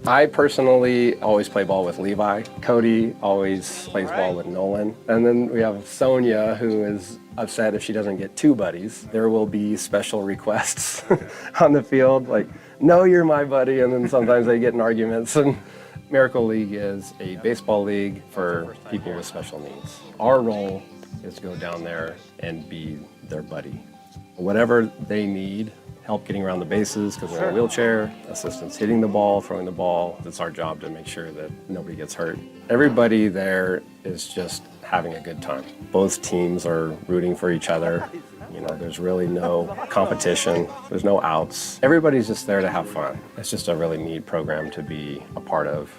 I personally always play ball with Levi. Cody always plays ball with Nolan. And then we have Sonia, who is upset if she doesn't get two buddies. There will be special requests on the field, like, no, you're my buddy, and then sometimes they get in arguments. And Miracle League is a baseball league for people with special needs. Our role is to go down there and be their buddy. Whatever they need, help getting around the bases because they're in a wheelchair, assistance hitting the ball, throwing the ball. It's our job to make sure that nobody gets hurt. Everybody there is just having a good time. Both teams are rooting for each other. You know, there's really no competition. There's no outs. Everybody's just there to have fun. It's just a really neat program to be a part of.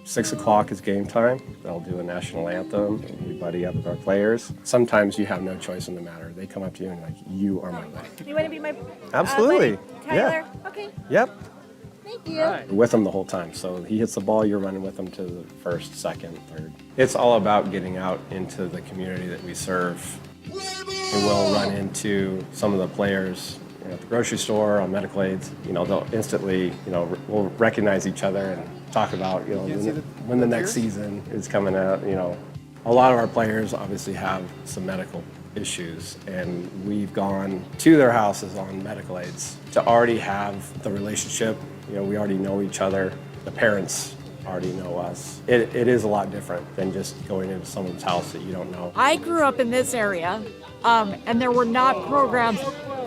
6 o'clock is game time. They'll do a national anthem. We buddy up with our players. Sometimes you have no choice in the matter. They come up to you and like, you are my buddy. You want to be my Absolutely. buddy? Tyler? Yeah. Okay. Yep. Thank you. You're with them the whole time. So he hits the ball, you're running with him to the first, second, third. It's all about getting out into the community that we serve. We will run into some of the players at the grocery store, on medical aids. You know, they'll instantly, we'll recognize each other and talk about, when the next season is coming out. A lot of our players obviously have some medical issues, and we've gone to their houses on medical aids to already have the relationship. We already know each other. The parents already know us. It is a lot different than just going into someone's house that you don't know. I grew up in this area, and there were not programs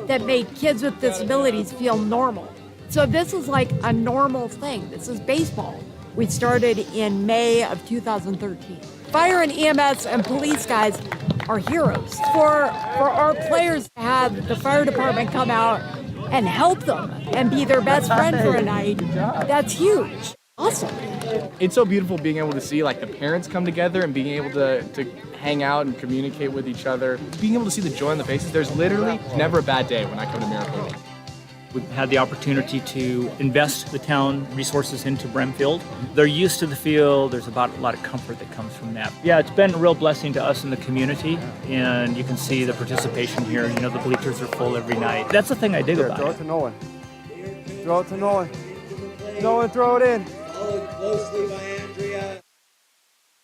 that made kids with disabilities feel normal. So this is like a normal thing. This is baseball. We started in May of 2013. Fire and EMS and police guys are heroes. For our players to have the fire department come out and help them and be their best friend for a night, that's huge. Awesome. It's so beautiful being able to see like the parents come together and being able to hang out and communicate with each other. Being able to see the joy on the faces. There's literally never a bad day when I come to Miracle League. We've had the opportunity to invest the town resources into Bremfield. They're used to the field. There's about a lot of comfort that comes from that. Yeah, it's been a real blessing to us in the community, and you can see the participation here. The bleachers are full every night. That's the thing I dig about it. Throw it to Nolan. Throw it to Nolan. Nolan, throw it in. Closely by Andrea.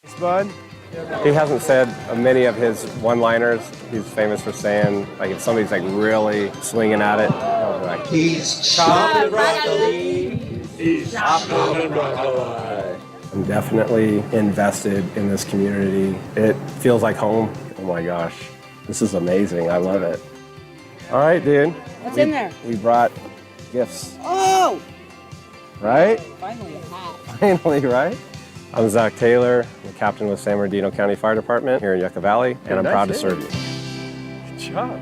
Thanks, bud. He hasn't said many of his one-liners. He's famous for saying, like, if somebody's like really swinging at it, he'll be like, He's chopping broccoli. He's chopping broccoli. I'm definitely invested in this community. It feels like home. Oh my gosh, this is amazing. I love it. All right, dude. What's in there? We brought gifts. Oh! Right? Finally a hat. Finally, right? I'm Zach Taylor, I'm the captain with San Bernardino County Fire Department here in Yucca Valley, and I'm proud to serve you. Good job.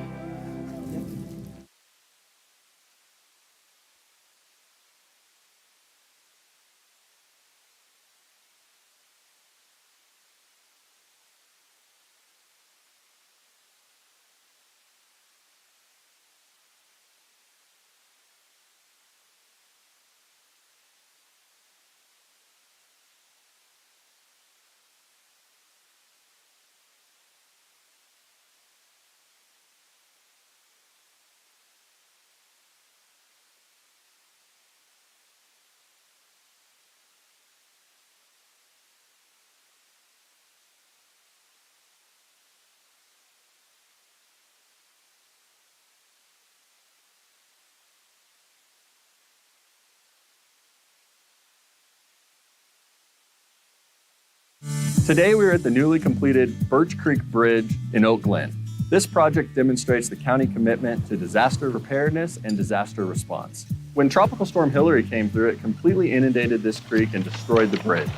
Today we are at the newly completed Birch Creek Bridge in Oak Glen. This project demonstrates the county commitment to disaster preparedness and disaster response. When Tropical Storm Hillary came through, it completely inundated this creek and destroyed the bridge.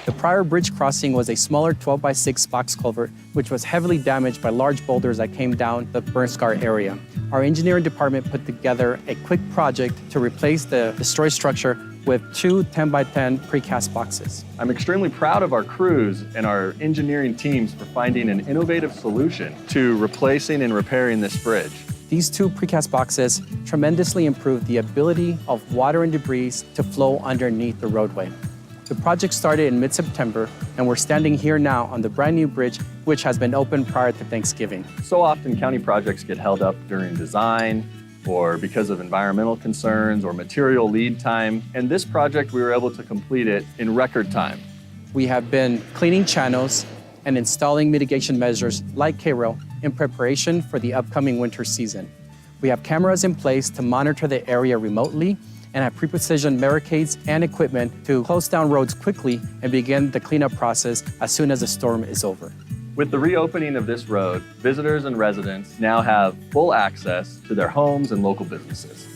The prior bridge crossing was a smaller 12x6 box culvert, which was heavily damaged by large boulders that came down the burn scar area. Our engineering department put together a quick project to replace the destroyed structure with two 10x10 precast boxes. I'm extremely proud of our crews and our engineering teams for finding an innovative solution to replacing and repairing this bridge. These two precast boxes tremendously improved the ability of water and debris to flow underneath the roadway. The project started in mid-September, and we're standing here now on the brand new bridge, which has been opened prior to Thanksgiving. So often county projects get held up during design, or because of environmental concerns or material lead time. And this project, we were able to complete it in record time. We have been cleaning channels and installing mitigation measures like K-Rail in preparation for the upcoming winter season. We have cameras in place to monitor the area remotely and have pre-positioned barricades and equipment to close down roads quickly and begin the cleanup process as soon as the storm is over. With the reopening of this road, visitors and residents now have full access to their homes and local businesses.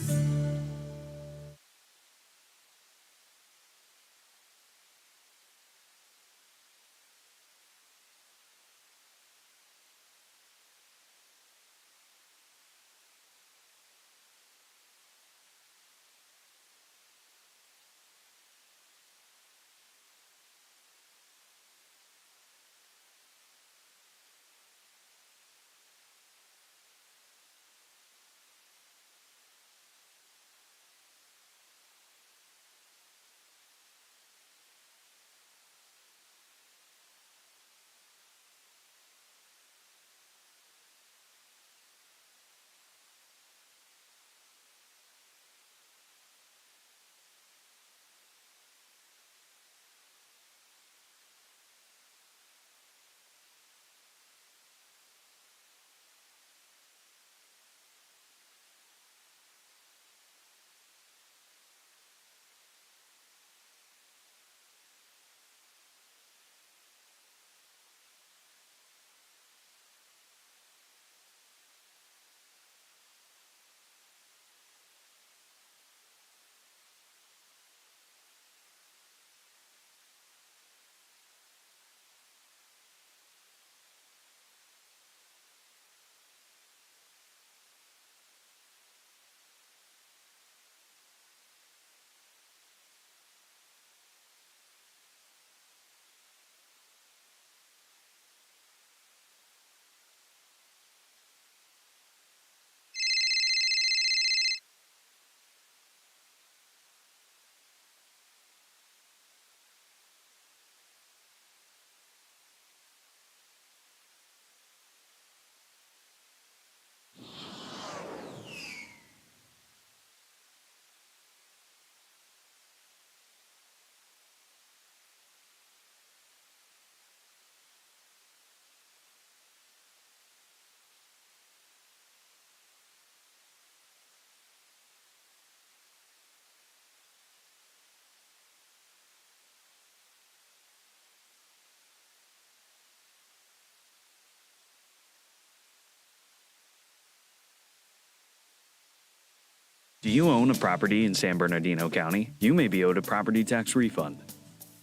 Do you own a property in San Bernardino County? You may be owed a property tax refund.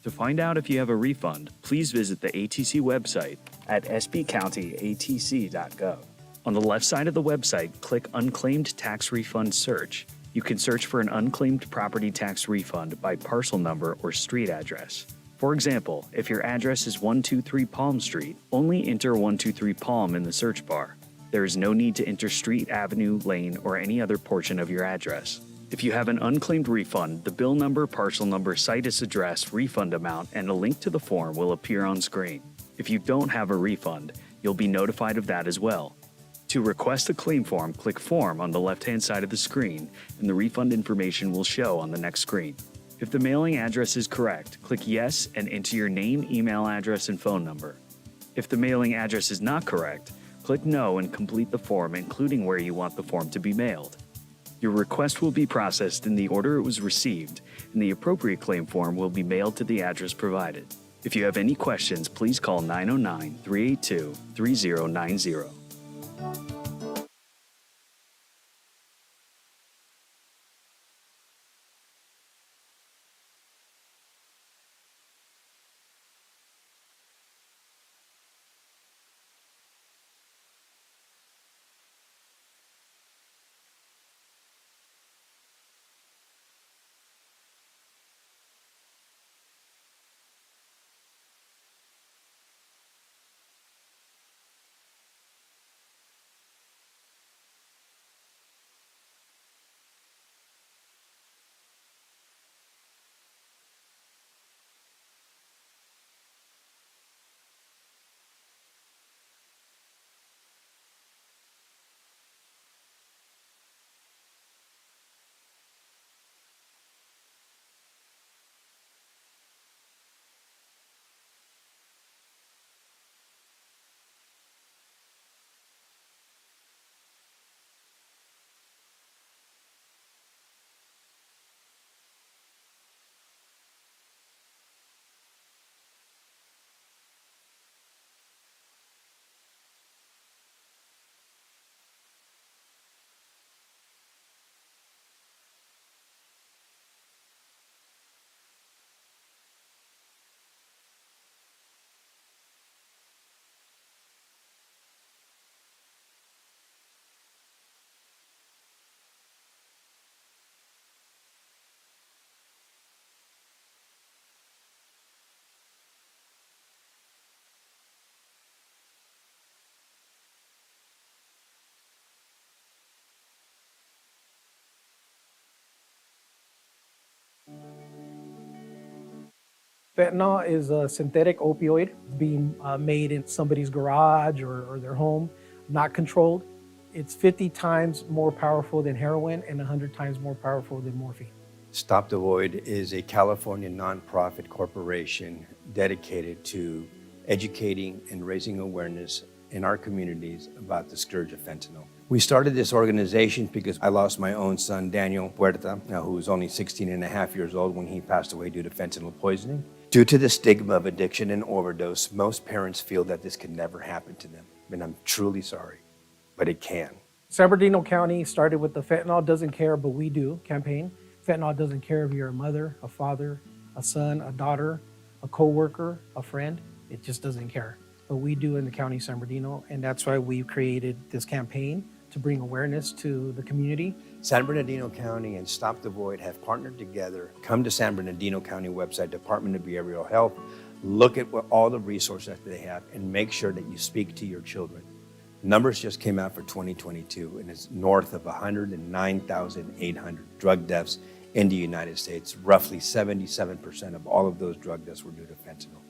To find out if you have a refund, please visit the ATC website at sbcountyatc.gov. On the left side of the website, click Unclaimed Tax Refund Search. You can search for an unclaimed property tax refund by parcel number or street address. For example, if your address is 123 Palm Street, only enter 123 Palm in the search bar. There is no need to enter street, avenue, lane, or any other portion of your address. If you have an unclaimed refund, the bill number, parcel number, situs address, refund amount, and a link to the form will appear on screen. If you don't have a refund, you'll be notified of that as well. To request a claim form, click Form on the left-hand side of the screen, and the refund information will show on the next screen. If the mailing address is correct, click Yes and enter your name, email address, and phone number. If the mailing address is not correct, click No and complete the form, including where you want the form to be mailed. Your request will be processed in the order it was received, and the appropriate claim form will be mailed to the address provided. If you have any questions, please call 909-382-3090. Fentanyl is a synthetic opioid being made in somebody's garage or their home, not controlled. It's 50 times more powerful than heroin and 100 times more powerful than morphine. Stop the Void is a California nonprofit corporation dedicated to educating and raising awareness in our communities about the scourge of fentanyl. We started this organization because I lost my own son, Daniel Huerta, who was only 16 and a half years old when he passed away due to fentanyl poisoning. Due to the stigma of addiction and overdose, most parents feel that this can never happen to them. And I'm truly sorry, but it can. San Bernardino County started with the Fentanyl Doesn't Care, But We Do campaign. Fentanyl doesn't care if you're a mother, a father, a son, a daughter, a co-worker, a friend. It just doesn't care. But we do in the county of San Bernardino, and that's why we created this campaign to bring awareness to the community. San Bernardino County and Stop the Void have partnered together. Come to San Bernardino County website, Department of Behavioral Health, look at all the resources that they have, and make sure that you speak to your children. Numbers just came out for 2022, and it's north of 109,800 drug deaths in the United States. Roughly 77% of all of those drug deaths were due to fentanyl.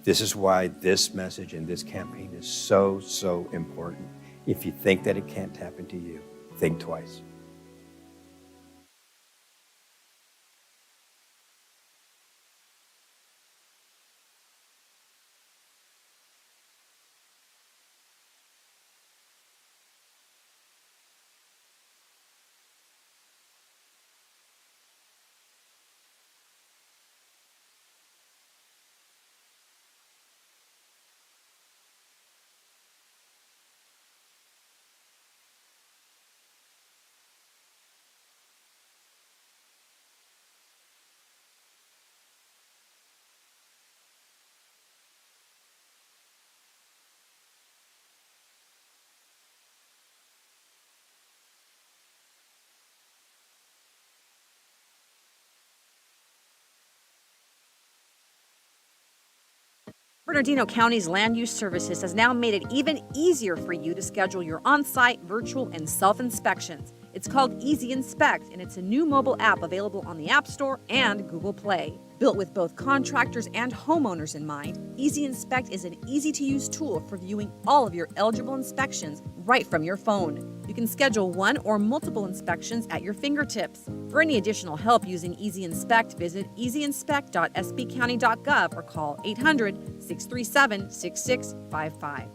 This is why this message and this campaign is so, so important. If you think that it can't happen to you, think twice. Bernardino County's Land Use Services has now made it even easier for you to schedule your on-site, virtual, and self-inspections. It's called Easy Inspect, and it's a new mobile app available on the App Store and Google Play. Built with both contractors and homeowners in mind, Easy Inspect is an easy-to-use tool for viewing all of your eligible inspections right from your phone. You can schedule one or multiple inspections at your fingertips. For any additional help using Easy Inspect, visit easyinspect.sbcounty.gov or call 800-637-6655.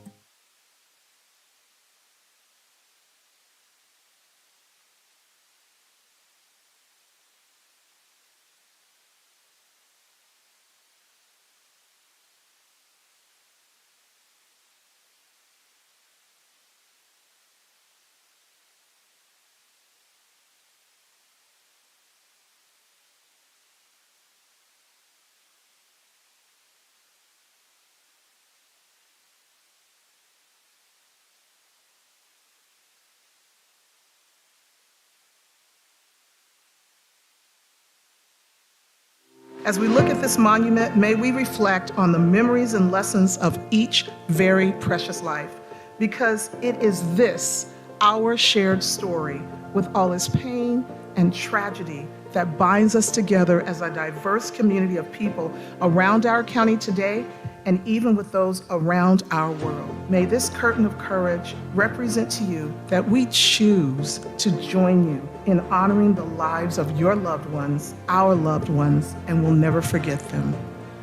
As we look at this monument, may we reflect on the memories and lessons of each very precious life, because it is this, our shared story, with all its pain and tragedy, that binds us together as a diverse community of people around our county today and even with those around our world. May this curtain of courage represent to you that we choose to join you in honoring the lives of your loved ones, our loved ones, and we'll never forget them.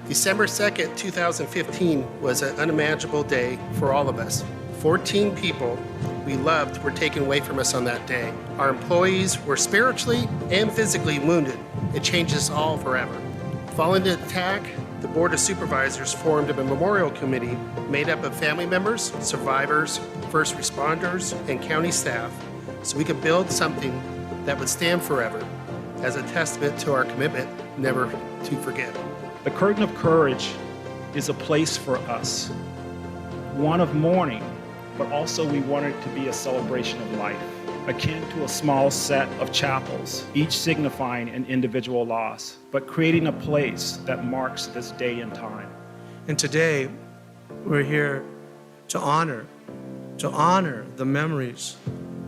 December 2nd, 2015 was an unimaginable day for all of us. 14 people we loved were taken away from us on that day. Our employees were spiritually and physically wounded. It changed us all forever. Following the attack, the Board of Supervisors formed a memorial committee made up of family members, survivors, first responders, and county staff so we could build something that would stand forever as a testament to our commitment never to forget. The Curtain of Courage is a place for us, one of mourning, but also we want it to be a celebration of life, akin to a small set of chapels, each signifying an individual loss, but creating a place that marks this day in time. And today, we're here to honor the memories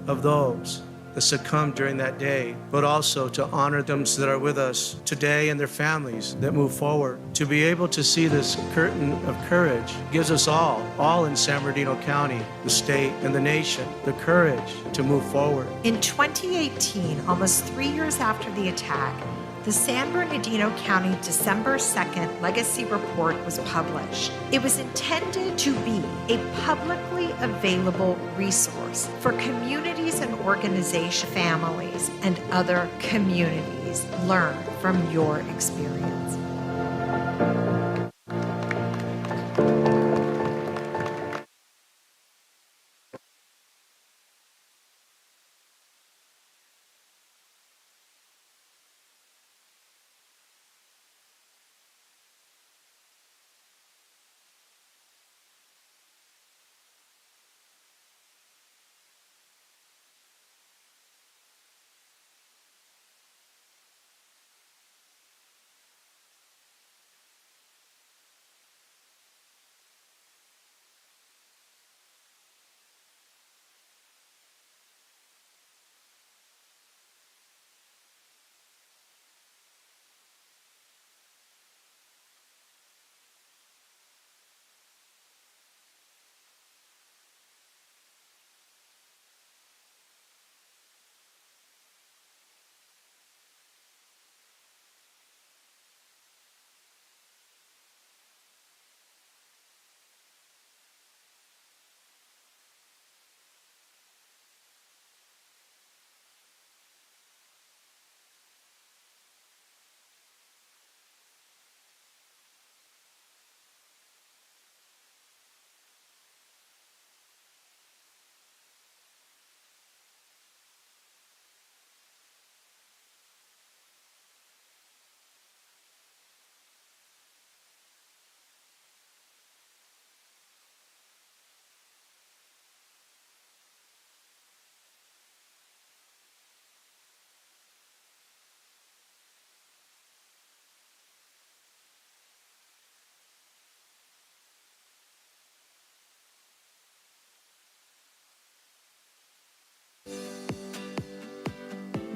of those that succumbed during that day, but also to honor them that are with us today and their families that move forward. To be able to see this curtain of courage gives us all in San Bernardino County, the state, and the nation, the courage to move forward. In 2018, almost 3 years after the attack, the San Bernardino County December 2nd Legacy Report was published. It was intended to be a publicly available resource for communities and organization families and other communities. Learn from your experience.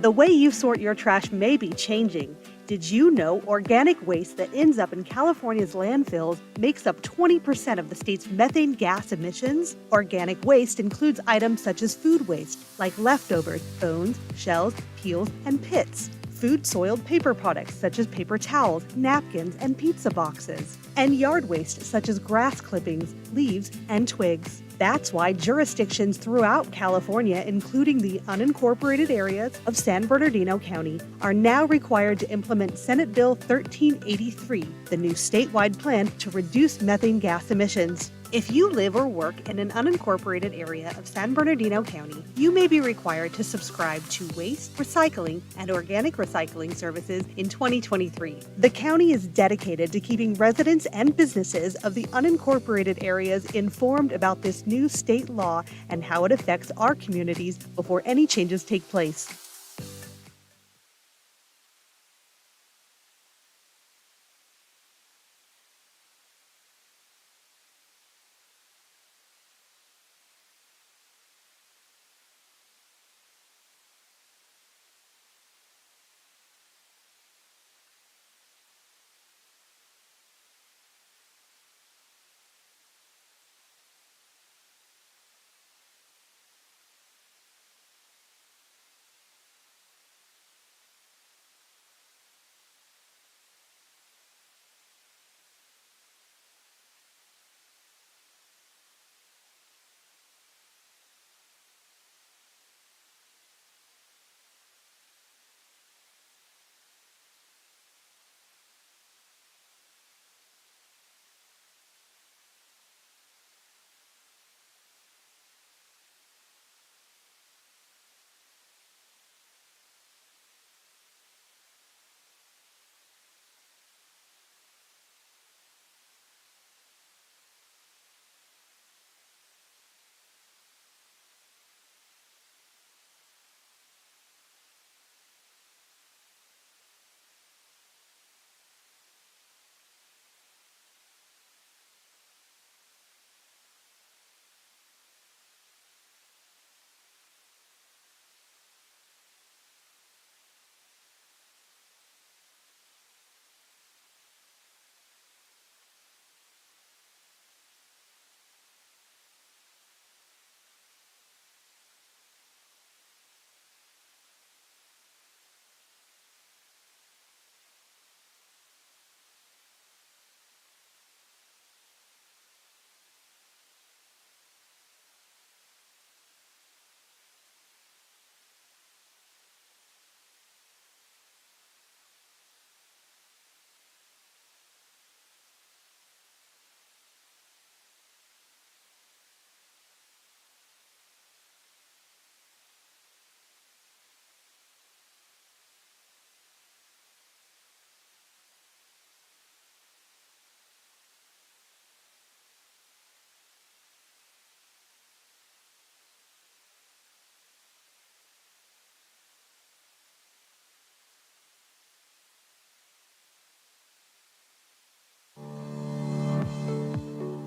The way you sort your trash may be changing. Did you know organic waste that ends up in California's landfills makes up 20% of the state's methane gas emissions? Organic waste includes items such as food waste, like leftovers, bones, shells, peels, and pits. Food-soiled paper products such as paper towels, napkins, and pizza boxes. And yard waste such as grass clippings, leaves, and twigs. That's why jurisdictions throughout California, including the unincorporated areas of San Bernardino County, are now required to implement Senate Bill 1383, the new statewide plan to reduce methane gas emissions. If you live or work in an unincorporated area of San Bernardino County, you may be required to subscribe to waste, recycling, and organic recycling services in 2023. The county is dedicated to keeping residents and businesses of the unincorporated areas informed about this new state law and how it affects our communities before any changes take place.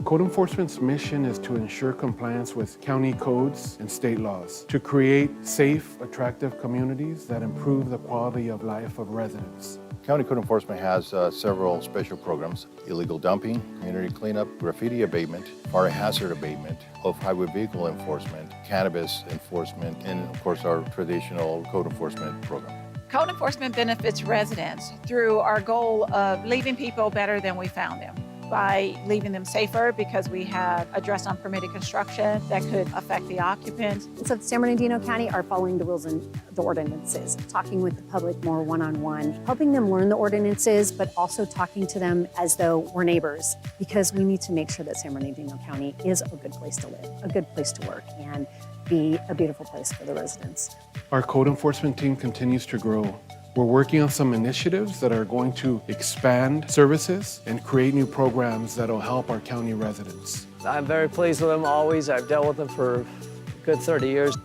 Code enforcement's mission is to ensure compliance with county codes and state laws, to create safe, attractive communities that improve the quality of life of residents. County Code Enforcement has several special programs: illegal dumping, community cleanup, graffiti abatement, fire hazard abatement, off-highway vehicle enforcement, cannabis enforcement, and of course our traditional code enforcement program. Code enforcement benefits residents through our goal of leaving people better than we found them, by leaving them safer because we have addressed unpermitted construction that could affect the occupants. So San Bernardino County are following the rules and the ordinances, talking with the public more one-on-one, helping them learn the ordinances, but also talking to them as though we're neighbors, because we need to make sure that San Bernardino County is a good place to live, a good place to work, and be a beautiful place for the residents. Our code enforcement team continues to grow. We're working on some initiatives that are going to expand services and create new programs that will help our county residents. I'm very pleased with them always. I've dealt with them for a good 30 years.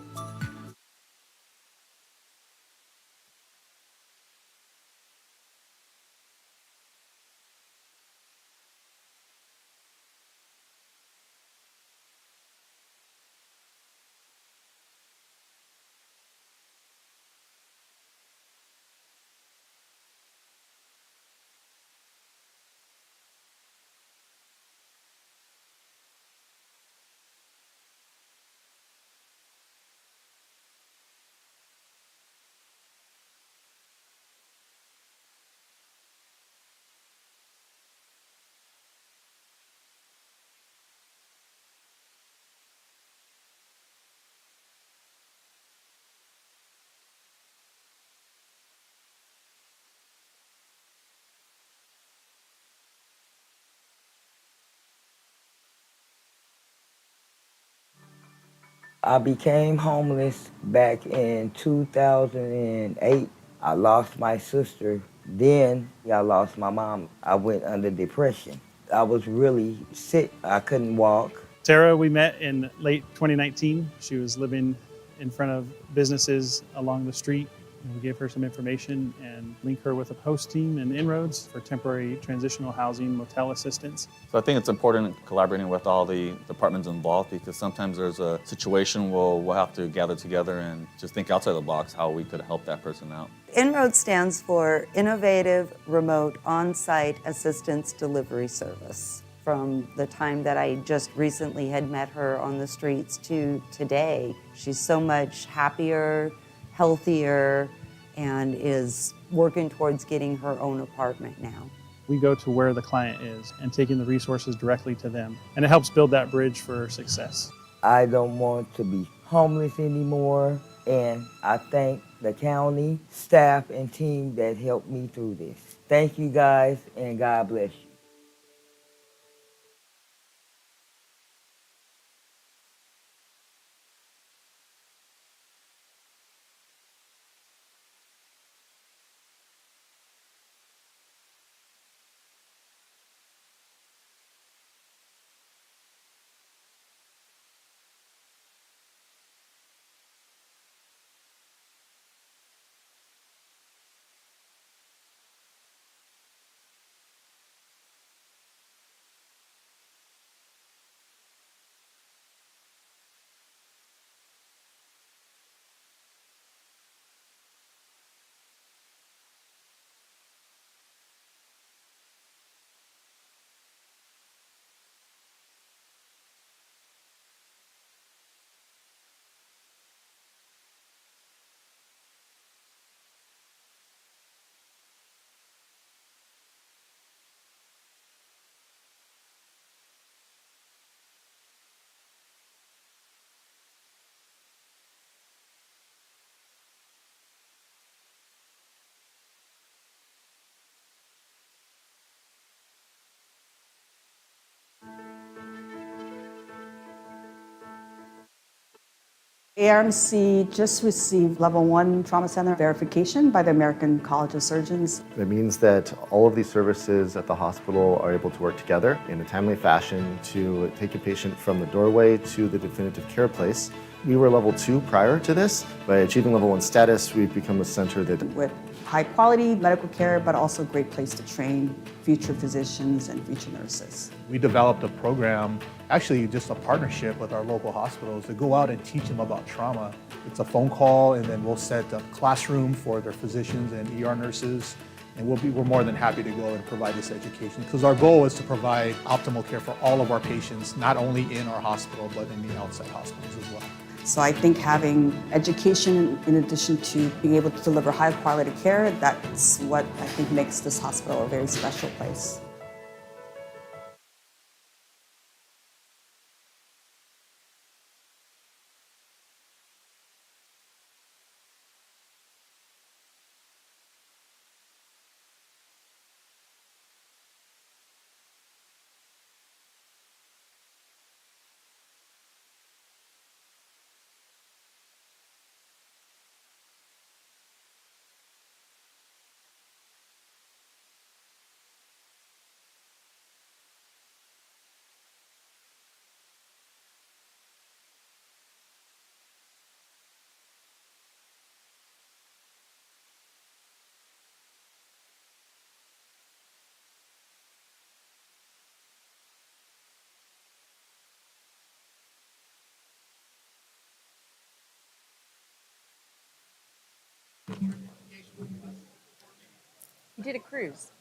I became homeless back in 2008. I lost my sister. Then I lost my mom. I went under depression. I was really sick. I couldn't walk. Sarah, we met in late 2019. She was living in front of businesses along the street. And we gave her some information and linked her with a host team and inroads for temporary transitional housing motel assistance. So I think it's important collaborating with all the departments involved, because sometimes there's a situation where we'll have to gather together and just think outside the box how we could help that person out. Inroads stands for Innovative Remote On-Site Assistance Delivery Service. From the time that I just recently had met her on the streets to today, she's so much happier, healthier, and is working towards getting her own apartment now. We go to where the client is and taking the resources directly to them, and it helps build that bridge for success. I don't want to be homeless anymore, and I thank the county staff and team that helped me through this. Thank you guys, and God bless you. ARMC just received Level 1 Trauma Center verification by the American College of Surgeons. It means that all of these services at the hospital are able to work together in a timely fashion to take a patient from the doorway to the definitive care place. We were Level 2 prior to this. By achieving Level 1 status, we've become a center that with high quality medical care, but also a great place to train future physicians and future nurses. We developed a program, actually just a partnership with our local hospitals to go out and teach them about trauma. It's a phone call, and then we'll set a classroom for their physicians and ER nurses. And we're more than happy to go and provide this education, because our goal is to provide optimal care for all of our patients, not only in our hospital, but in the outside hospitals as well. So I think having education in addition to being able to deliver high quality care, that's what I think makes this hospital a very special place. You did a cruise.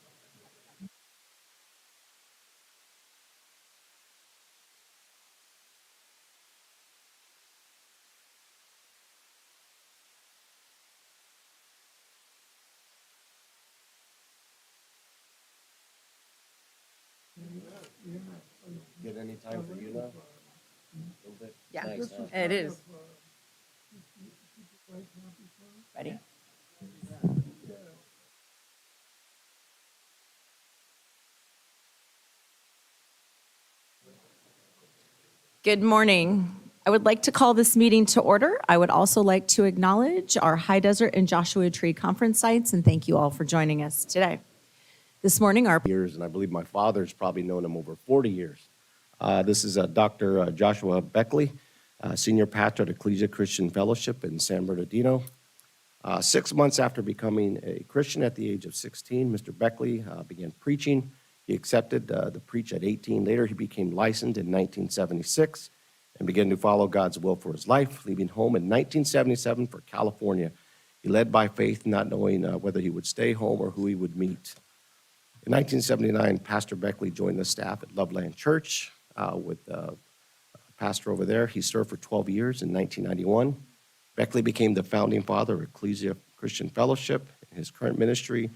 Get any time for you now? A little bit? Yeah, Thanks, huh? it is. Ready? Good morning. I would like to call this meeting to order. I would also like to acknowledge our High Desert and Joshua Tree conference sites, and thank you all for joining us today. This morning, our Years, and I believe my father's probably known him over 40 years. This is Dr. Joshua Beckley, Senior Pastor at Ecclesia Christian Fellowship in San Bernardino. 6 months after becoming a Christian at the age of 16, Mr. Beckley began preaching. He accepted the preach at 18. Later, he became licensed in 1976 and began to follow God's will for his life, leaving home in 1977 for California. He led by faith, not knowing whether he would stay home or who he would meet. In 1979, Pastor Beckley joined the staff at Loveland Church with a pastor over there. He served for 12 years. In 1991, Beckley became the founding father of Ecclesia Christian Fellowship. In his current ministry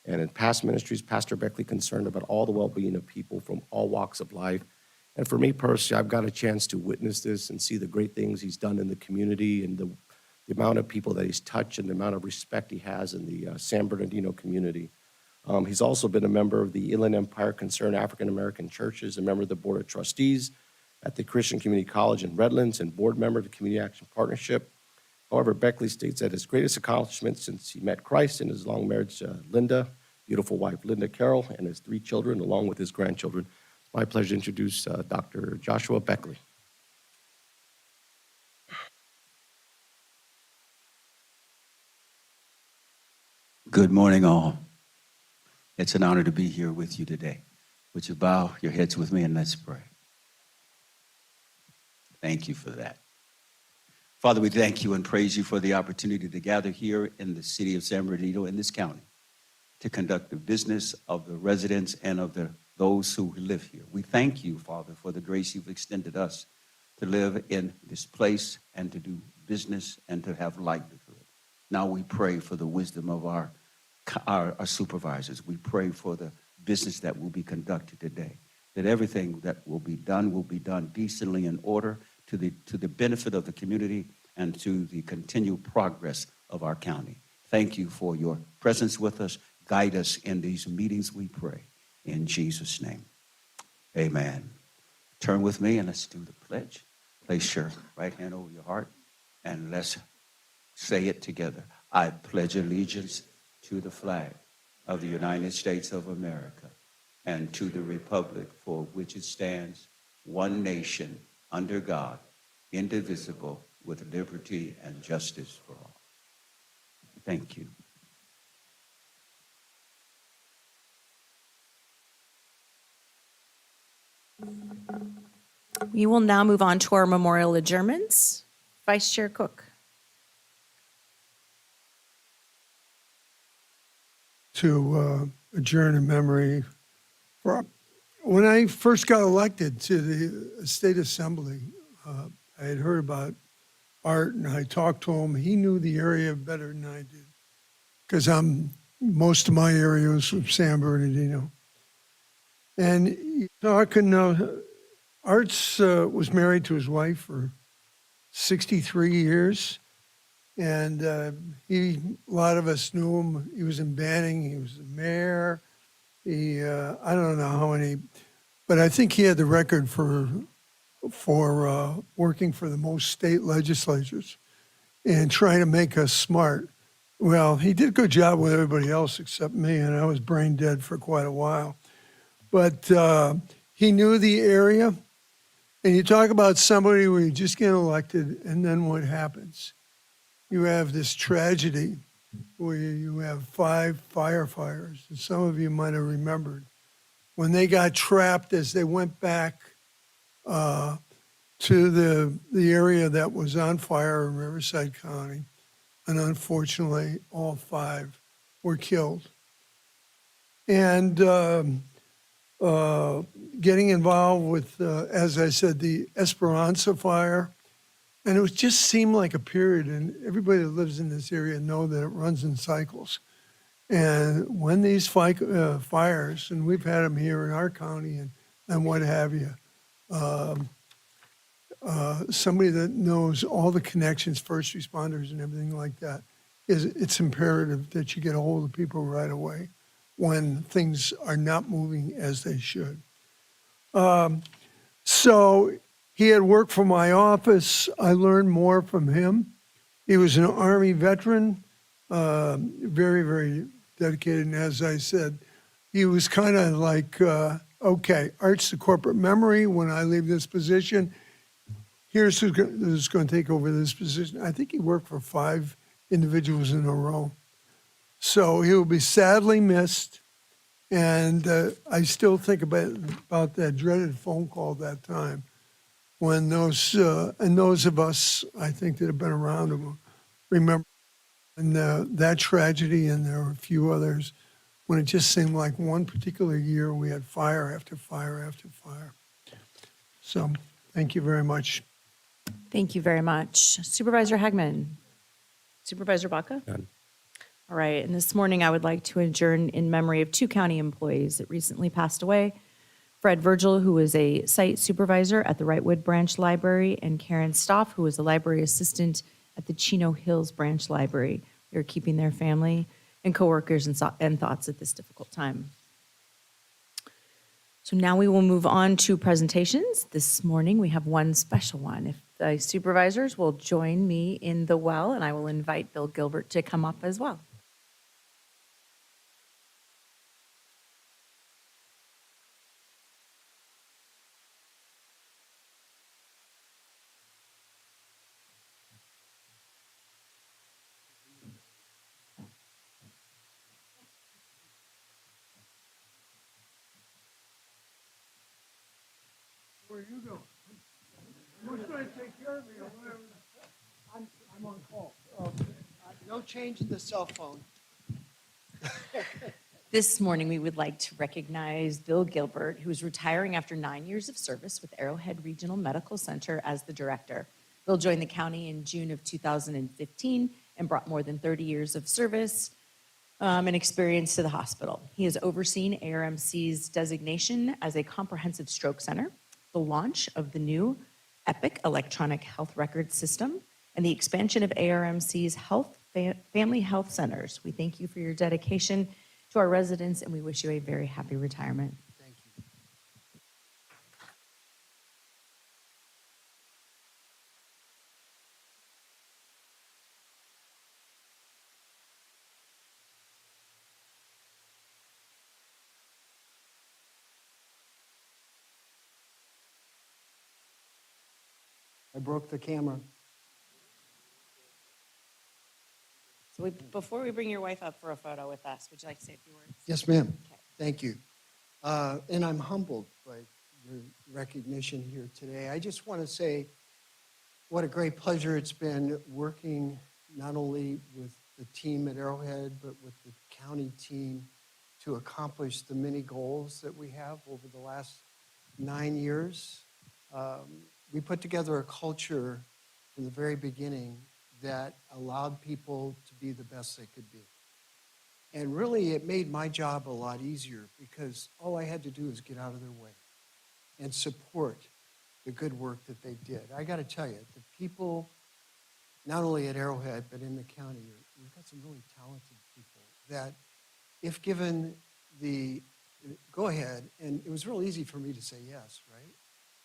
and in past ministries, Pastor Beckley concerned about all the well-being of people from all walks of life. And for me personally, I've got a chance to witness this and see the great things he's done in the community and the amount of people that he's touched and the amount of respect he has in the San Bernardino community. He's also been a member of the Inland Empire Concerned African American Churches, a member of the Board of Trustees at the Christian Community College in Redlands, and board member of the Community Action Partnership. However, Beckley states that his greatest accomplishment since he met Christ in his long marriage to Linda, beautiful wife Linda Carroll, and his 3 children, along with his grandchildren. It's my pleasure to introduce Dr. Joshua Beckley. Good morning, all. It's an honor to be here with you today. Would you bow your heads with me and let's pray? Thank you for that. Father, we thank you and praise you for the opportunity to gather here in the city of San Bernardino in this county to conduct the business of the residents and of those who live here. We thank you, Father, for the grace you've extended us to live in this place and to do business and to have livelihood. Now we pray for the wisdom of our supervisors. We pray for the business that will be conducted today, that everything that will be done decently in order to the benefit of the community and to the continued progress of our county. Thank you for your presence with us. Guide us in these meetings, we pray. In Jesus' name, amen. Turn with me and let's do the pledge. Place your right hand over your heart and let's say it together. I pledge allegiance to the flag of the United States of America and to the republic for which it stands, one nation, under God, indivisible, with liberty and justice for all. Thank you. We will now move on to our memorial adjournments. Vice Chair Cook. To adjourn in memory. When I first got elected to the state assembly, I had heard about Art, and I talked to him. He knew the area better than I did, because most of my area was from San Bernardino. And talking, Art's was married to his wife for 63 years. And a lot of us knew him. He was in Banning. He was the mayor. I don't know how many, but I think he had the record for working for the most state legislatures and trying to make us smart. Well, he did a good job with everybody else except me, and I was brain dead for quite a while. But he knew the area. And you talk about somebody where you just get elected, and then what happens? You have this tragedy where you have 5 firefighters, and some of you might have remembered, when they got trapped as they went back to the area that was on fire in Riverside County, and unfortunately, all 5 were killed. And getting involved with, as I said, the Esperanza fire, and it just seemed like a period, and everybody that lives in this area know that it runs in cycles. And when these fires, and we've had them here in our county and what have you, somebody that knows all the connections, first responders and everything like that, it's imperative that you get a hold of people right away when things are not moving as they should. So he had worked for my office. I learned more from him. He was an Army veteran, very, very dedicated. And as I said, he was kind of like, okay, Art's the corporate memory. When I leave this position, here's who's going to take over this position. I think he worked for 5 individuals in a row. So he will be sadly missed. And I still think about that dreaded phone call that time when those of us, I think, that have been around him remember and that tragedy, and there were a few others, when it just seemed like one particular year we had fire after fire after fire. So thank you very much. Thank you very much. Supervisor Hagman. Supervisor Baca? None. All right, and this morning I would like to adjourn in memory of 2 county employees that recently passed away. Fred Virgil, who was a site supervisor at the Wrightwood Branch Library, and Karen Stoff, who was a library assistant at the Chino Hills Branch Library. We are keeping their family and coworkers and thoughts at this difficult time. So now we will move on to presentations. This morning we have one special one. If the supervisors will join me in the well, and I will invite Bill Gilbert to come up as well. Where are you going? Who's going to take care of me or whatever? I'm on call. No change in the cell phone. This morning, we would like to recognize Bill Gilbert, who is retiring after 9 years of service with Arrowhead Regional Medical Center as the director. Bill joined the county in June of 2015 and brought more than 30 years of service and experience to the hospital. He has overseen ARMC's designation as a comprehensive stroke center, the launch of the new Epic electronic health record system, and the expansion of ARMC's family health centers. We thank you for your dedication to our residents, and we wish you a very happy retirement. Thank you. I broke the camera. So before we bring your wife up for a photo with us, would you like to say a few words? Yes, ma'am. Thank you. And I'm humbled by your recognition here today. I just want to say what a great pleasure it's been working not only with the team at Arrowhead, but with the county team to accomplish the many goals that we have over the last 9 years. We put together a culture from the very beginning that allowed people to be the best they could be. And really, it made my job a lot easier because all I had to do was get out of their way and support the good work that they did. I got to tell you, the people, not only at Arrowhead, but in the county, we've got some really talented people that, if given the go-ahead, and it was real easy for me to say yes, right?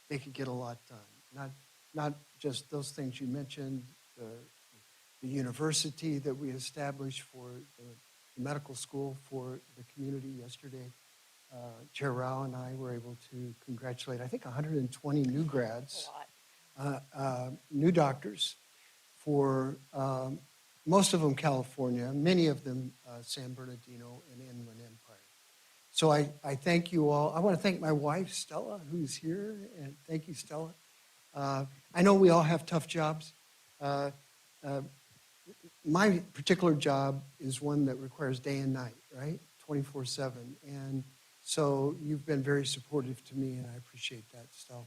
They could get a lot done. Not just those things you mentioned, the university that we established for the medical school for the community yesterday. Chair Rao and I were able to congratulate, I think, 120 new grads, new doctors for most of them California, many of them San Bernardino and Inland Empire. So I thank you all. I want to thank my wife, Stella, who's here, and thank you, Stella. I know we all have tough jobs. My particular job is one that requires day and night, right? 24/7. And so you've been very supportive to me, and I appreciate that, Stella.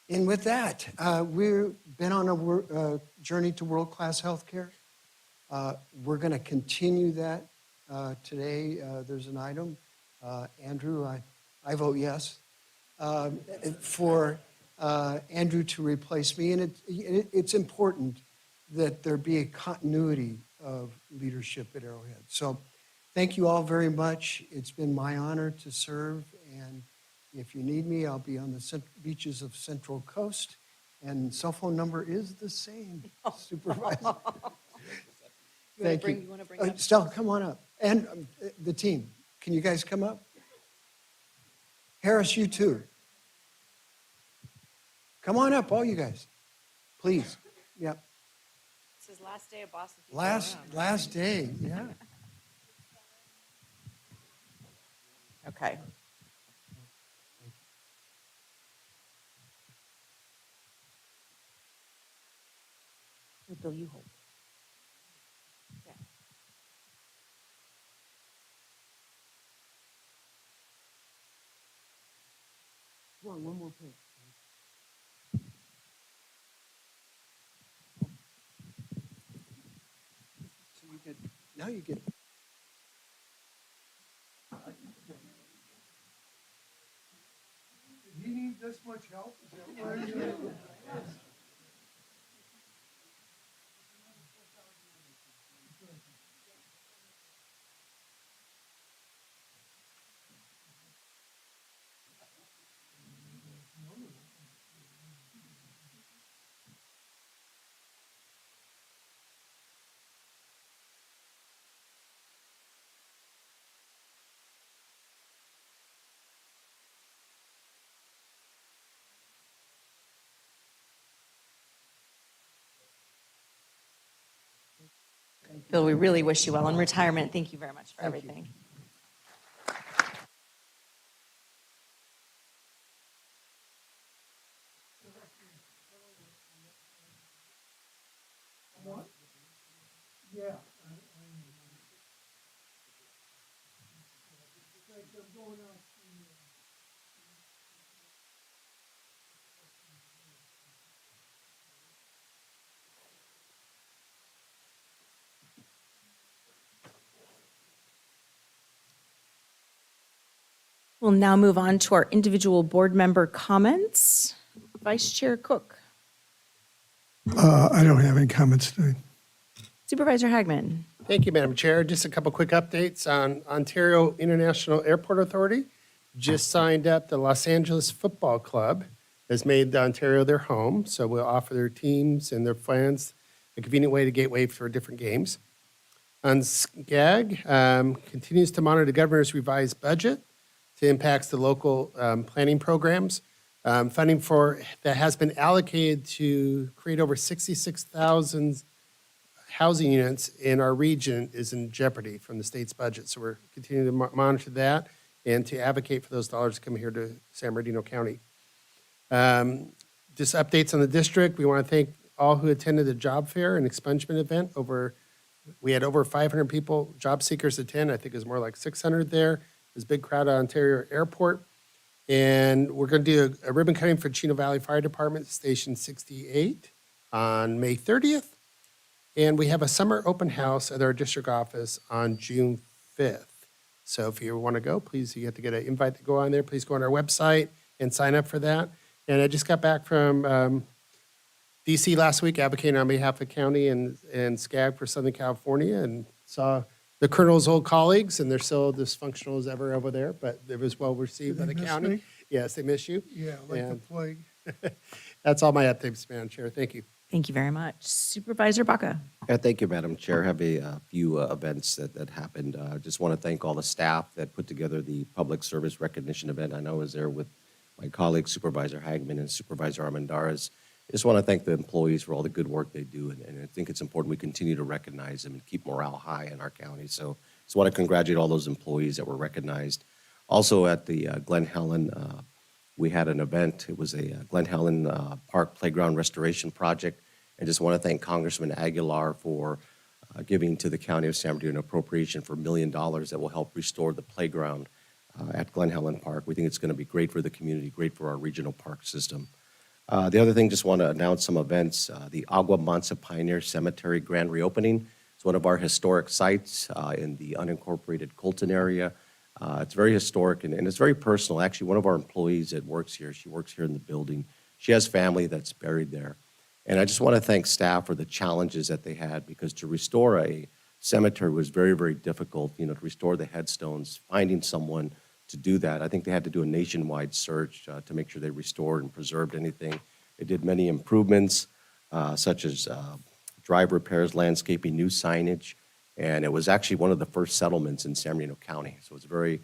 And with that, we've been on a journey to world-class healthcare. We're going to continue that today. There's an item. Andrew, I vote yes for Andrew to replace me. And it's important that there be a continuity of leadership at Arrowhead. So thank you all very much. It's been my honor to serve. And if you need me, I'll be on the beaches of Central Coast. And cell phone number is the same, Supervisor. Thank you. You want to bring up? Stella, come on up. And the team, can you guys come up? Harris, you too. Come on up, all you guys. Please. Yep. It's his last day of Boston. Last day, yeah. Okay. Bill, you hold. Yeah. Come on, one more page. So you get, now you get. Did he need this much help? Is that why he's here? Bill, we really wish you well in retirement. Thank you very much for everything. Yeah. We'll now move on to our individual board member comments. Vice Chair Cook. I don't have any comments today. Supervisor Hagman. Thank you, Madam Chair. Just a couple quick updates on Ontario International Airport Authority. Just signed up the Los Angeles Football Club, has made Ontario their home, so we'll offer their teams and their fans a convenient way to gateway for different games. On SCAG, continues to monitor the governor's revised budget to impacts the local planning programs. Funding for that has been allocated to create over 66,000 housing units in our region is in jeopardy from the state's budget. So we're continuing to monitor that. and to advocate for those dollars to come here to San Bernardino County. Just updates on the district. We want to thank all who attended the job fair and expungement event. We had over 500 people, job seekers attend. I think it was more like 600 there. It was a big crowd at Ontario Airport. And we're going to do a ribbon cutting for Chino Valley Fire Department, Station 68, on May 30th. And we have a summer open house at our district office on June 5th. So if you want to go, please, you have to get an invite to go on there. Please go on our website and sign up for that. And I just got back from DC last week advocating on behalf of the county and SCAG for Southern California, and saw the colonel's old colleagues, and they're still dysfunctional as ever over there, but it was well received by the county. Me? Yes, they miss you. Yeah, like the plague. That's all my updates, Madam Chair. Thank you. Thank you very much. Supervisor Baca. Yeah, thank you, Madam Chair. I have a few events that happened. Just want to thank all the staff that put together the public service recognition event. I know I was there with my colleagues, Supervisor Hagman and Supervisor Armendariz. I just want to thank the employees for all the good work they do, and I think it's important we continue to recognize them and keep morale high in our county. So just want to congratulate all those employees that were recognized. Also at the Glen Helen, we had an event. It was a Glen Helen Park Playground Restoration Project. I just want to thank Congressman Aguilar for giving to the County of San Bernardino an appropriation for $1 million that will help restore the playground at Glen Helen Park. We think it's going to be great for the community, great for our regional park system. The other thing, just want to announce some events. The Agua Mansa Pioneer Cemetery grand reopening. It's one of our historic sites in the unincorporated Colton area. It's very historic and it's very personal. Actually, one of our employees that works here, she works here in the building. She has family that's buried there. And I just want to thank staff for the challenges that they had, because to restore a cemetery was very, very difficult, to restore the headstones, finding someone to do that. I think they had to do a nationwide search to make sure they restored and preserved anything. They did many improvements, such as drive repairs, landscaping, new signage, and it was actually one of the first settlements in San Bernardino County. So it's very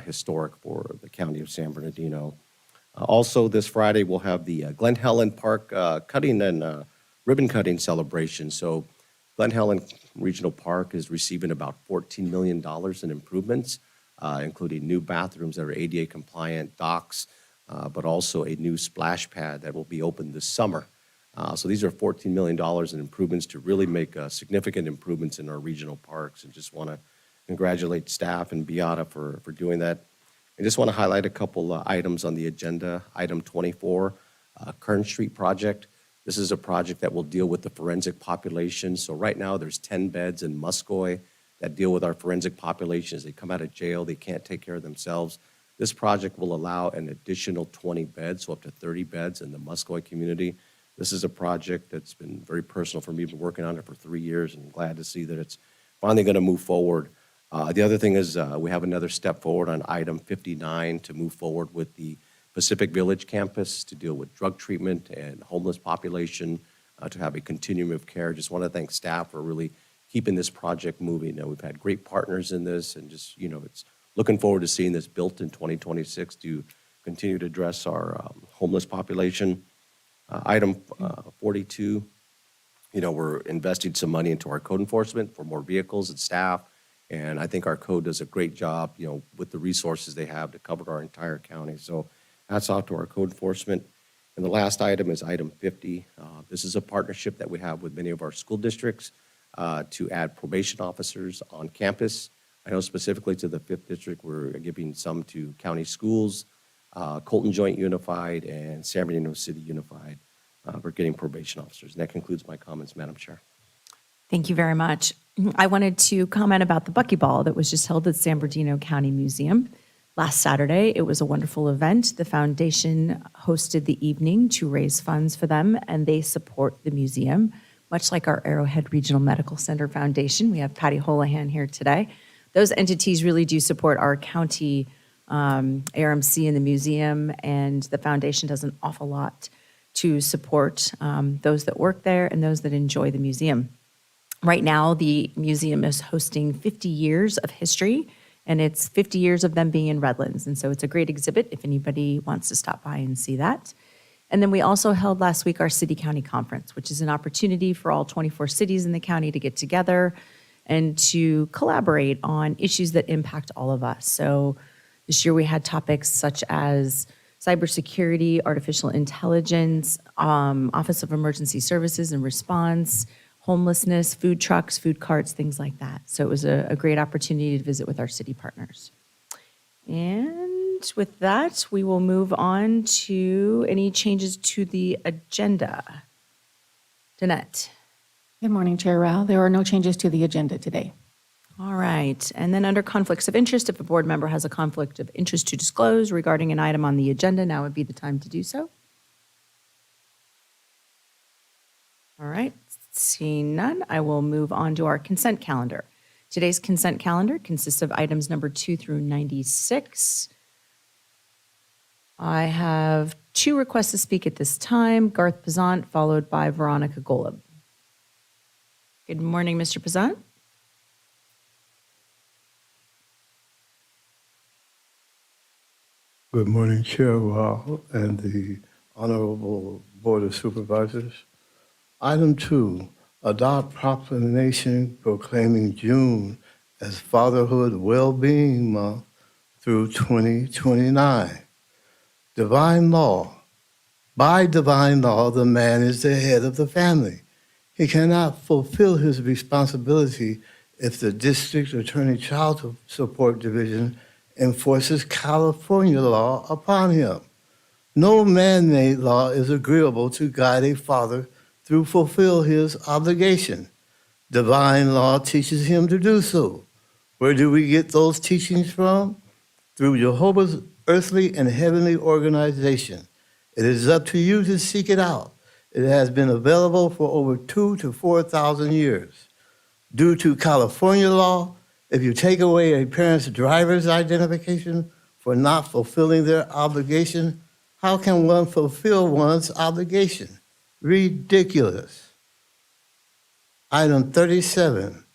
historic for the county of San Bernardino. Also, this Friday, we'll have the Glen Helen Park cutting and ribbon cutting celebration. So Glen Helen Regional Park is receiving about $14 million in improvements, including new bathrooms that are ADA compliant, docks, but also a new splash pad that will be open this summer. So these are $14 million in improvements to really make significant improvements in our regional parks, and just want to congratulate staff and Beata for doing that. I just want to highlight a couple items on the agenda. Item 24, Kern Street project. This is a project that will deal with the forensic population. So right now there's 10 beds in Muscoy that deal with our forensic populations. They come out of jail, they can't take care of themselves. This project will allow an additional 20 beds, so up to 30 beds in the Muscoy community. This is a project that's been very personal for me. I've been working on it for 3 years, and I'm glad to see that it's finally going to move forward. The other thing is we have another step forward on item 59 to move forward with the Pacific Village campus to deal with drug treatment and homeless population, to have a continuum of care. Just want to thank staff for really keeping this project moving. We've had great partners in this, and just, it's looking forward to seeing this built in 2026 to continue to address our homeless population. Item 42, we're investing some money into our code enforcement for more vehicles and staff. And I think our code does a great job, with the resources they have to cover our entire county. So hats off to our code enforcement. And the last item is item 50. This is a partnership that we have with many of our school districts to add probation officers on campus. I know specifically to the 5th District, we're giving some to county schools, Colton Joint Unified, and San Bernardino City Unified. We're getting probation officers. And that concludes my comments, Madam Chair. Thank you very much. I wanted to comment about the Buckyball that was just held at San Bernardino County Museum last Saturday. It was a wonderful event. The foundation hosted the evening to raise funds for them, and they support the museum, much like our Arrowhead Regional Medical Center Foundation. We have Patty Holohan here today. Those entities really do support our county ARMC and the museum, and the foundation does an awful lot to support those that work there and those that enjoy the museum. Right now, the museum is hosting 50 years of history, and it's 50 years of them being in Redlands. And so it's a great exhibit if anybody wants to stop by and see that. And then we also held last week our city-county conference, which is an opportunity for all 24 cities in the county to get together and to collaborate on issues that impact all of us. So This year we had topics such as cybersecurity, artificial intelligence, Office of Emergency Services and Response, homelessness, food trucks, food carts, things like that. So it was a great opportunity to visit with our city partners. And with that, we will move on to any changes to the agenda. Danette. Good morning, Chair Rao. There are no changes to the agenda today. All right. And then under conflicts of interest, if a board member has a conflict of interest to disclose regarding an item on the agenda, now would be the time to do so. All right. Seeing none, I will move on to our consent calendar. Today's consent calendar consists of items number 2 through 96. I have 2 requests to speak at this time. Garth Pazant, followed by Veronica Golub. Good morning, Mr. Pazant. Good morning, Chair Rao and the Honorable Board of Supervisors. Item 2, adopt proclamation proclaiming June as Fatherhood Well-Being Month through 2029. Divine law. By divine law, the man is the head of the family. He cannot fulfill his responsibility if the District Attorney Child Support Division enforces California law upon him. No man-made law is agreeable to guide a father through fulfill his obligation. Divine law teaches him to do so. Where do we get those teachings from? Through Jehovah's earthly and heavenly organization. It is up to you to seek it out. It has been available for over 2,000 to 4,000 years. Due to California law, if you take away a parent's driver's identification for not fulfilling their obligation, how can one fulfill one's obligation? Ridiculous. Item 37,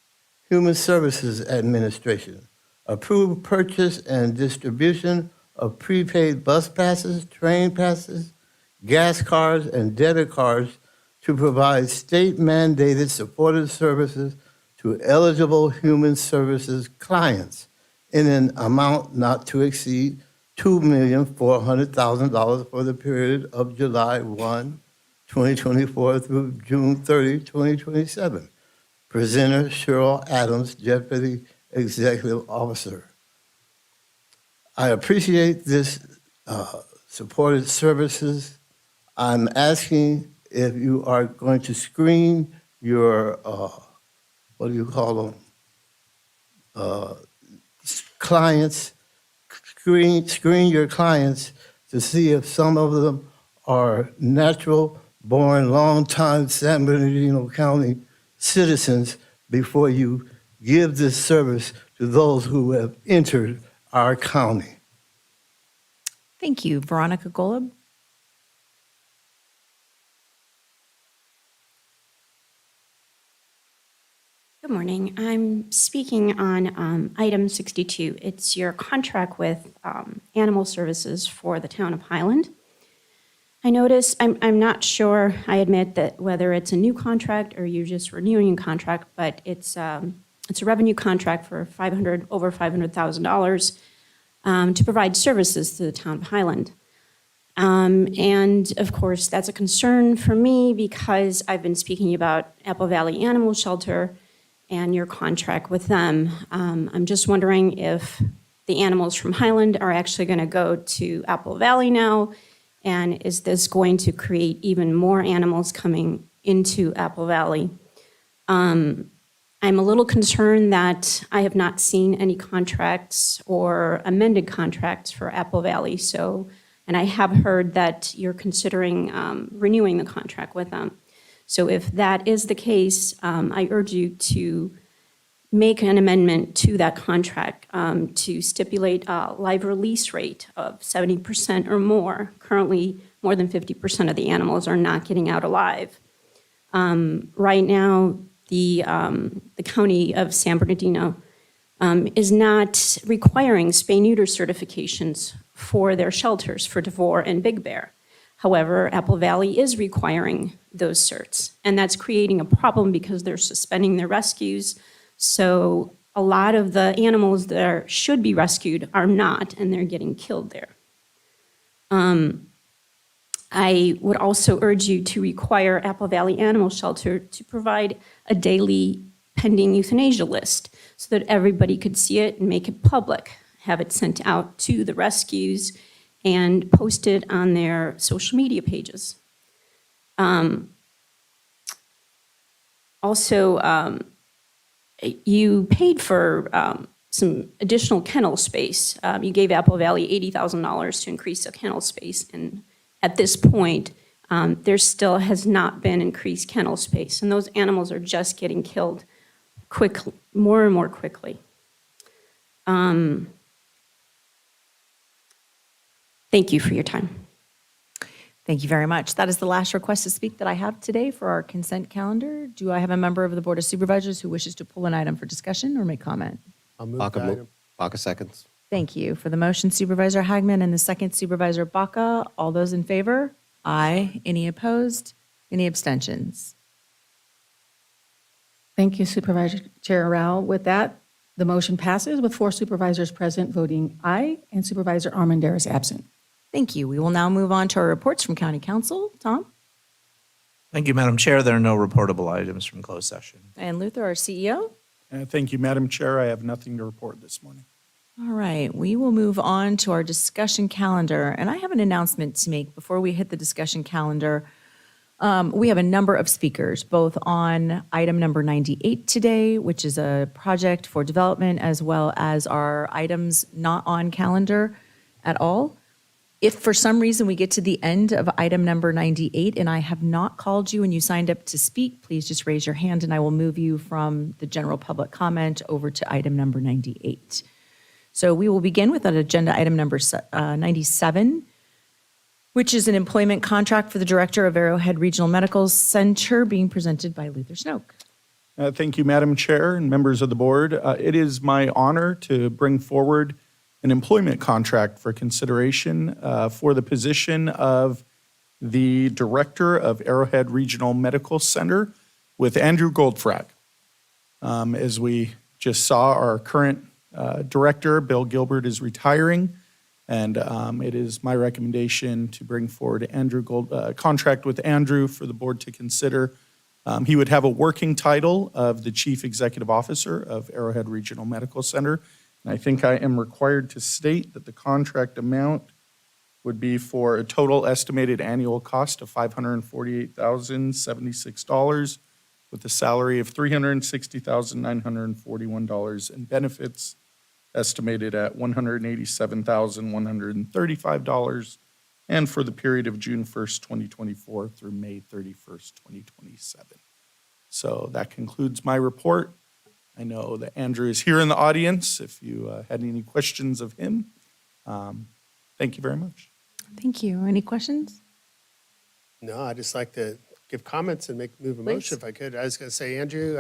Human Services Administration. Approve purchase and distribution of prepaid bus passes, train passes, gas cards, and debit cards to provide state-mandated supportive services to eligible human services clients in an amount not to exceed $2,400,000 for the period of July 1, 2024 through June 30, 2027. Presenter Cheryl Adams, Deputy Executive Officer. I appreciate this supported services. I'm asking if you are going to screen your what do you call them? Clients, screen your clients to see if some of them are natural-born, long-time San Bernardino County citizens before you give this service to those who have entered our county. Thank you. Veronica Golub. Good morning. I'm speaking on item 62. It's your contract with Animal Services for the town of Highland. I notice, I'm not sure, I admit that whether it's a new contract or you're just renewing a contract, but it's a revenue contract for over $500,000 to provide services to the town of Highland. And of course, that's a concern for me because I've been speaking about Apple Valley Animal Shelter and your contract with them. I'm just wondering if the animals from Highland are actually going to go to Apple Valley now, and is this going to create even more animals coming into Apple Valley? I'm a little concerned that I have not seen any contracts or amended contracts for Apple Valley. So, and I have heard that you're considering renewing the contract with them. So if that is the case, I urge you to make an amendment to that contract to stipulate a live release rate of 70% or more. Currently, more than 50% of the animals are not getting out alive. Right now, the county of San Bernardino is not requiring spay-neuter certifications for their shelters for Devore and Big Bear. However, Apple Valley is requiring those certs, and that's creating a problem because they're suspending their rescues. So a lot of the animals that should be rescued are not, and they're getting killed there. I would also urge you to require Apple Valley Animal Shelter to provide a daily pending euthanasia list so that everybody could see it and make it public, have it sent out to the rescues and post it on their social media pages. You paid for some additional kennel space. You gave Apple Valley $80,000 to increase the kennel space, and at this point, there still has not been increased kennel space, and those animals are just getting killed more and more quickly. Thank you for your time. Thank you very much. That is the last request to speak that I have today for our consent calendar. Do I have a member of the Board of Supervisors who wishes to pull an item for discussion or make comment? I'll move the item. Baca seconds. Thank you. For the motion, Supervisor Hagman, and the second, Supervisor Baca. All those in favor? Aye. Any opposed? Any abstentions? Thank you, Supervisor Chair Rao. With that, the motion passes with 4 supervisors present voting aye and Supervisor Armendariz absent. Thank you. We will now move on to our reports from County Council. Tom? Thank you, Madam Chair. There are no reportable items from closed session. And Luther, our CEO? Thank you, Madam Chair. I have nothing to report this morning. All right, we will move on to our discussion calendar. And I have an announcement to make before we hit the discussion calendar. We have a number of speakers, both on item number 98 today, which is a project for development, as well as our items not on calendar at all. If for some reason we get to the end of item number 98 and I have not called you and you signed up to speak, please just raise your hand and I will move you from the general public comment over to item number 98. So we will begin with an agenda item number 97, which is an employment contract for the director of Arrowhead Regional Medical Center being presented by Luther Snoke. Thank you, Madam Chair and members of the board. It is my honor to bring forward an employment contract for consideration for the position of the director of Arrowhead Regional Medical Center with Andrew Goldfrack. As we just saw, our current director, Bill Gilbert, is retiring, and it is my recommendation to bring forward contract with Andrew for the board to consider. He would have a working title of the Chief Executive Officer of Arrowhead Regional Medical Center. And I think I am required to state that the contract amount would be for a total estimated annual cost of $548,076 with a salary of $360,941 and benefits estimated at $187,135 and for the period of June 1st, 2024 through May 31st, 2027. So that concludes my report. I know that Andrew is here in the audience if you had any questions of him. Thank you very much. Thank you. Any questions? No, I'd just like to give comments and move a Please. motion if I could. I was going to say, Andrew,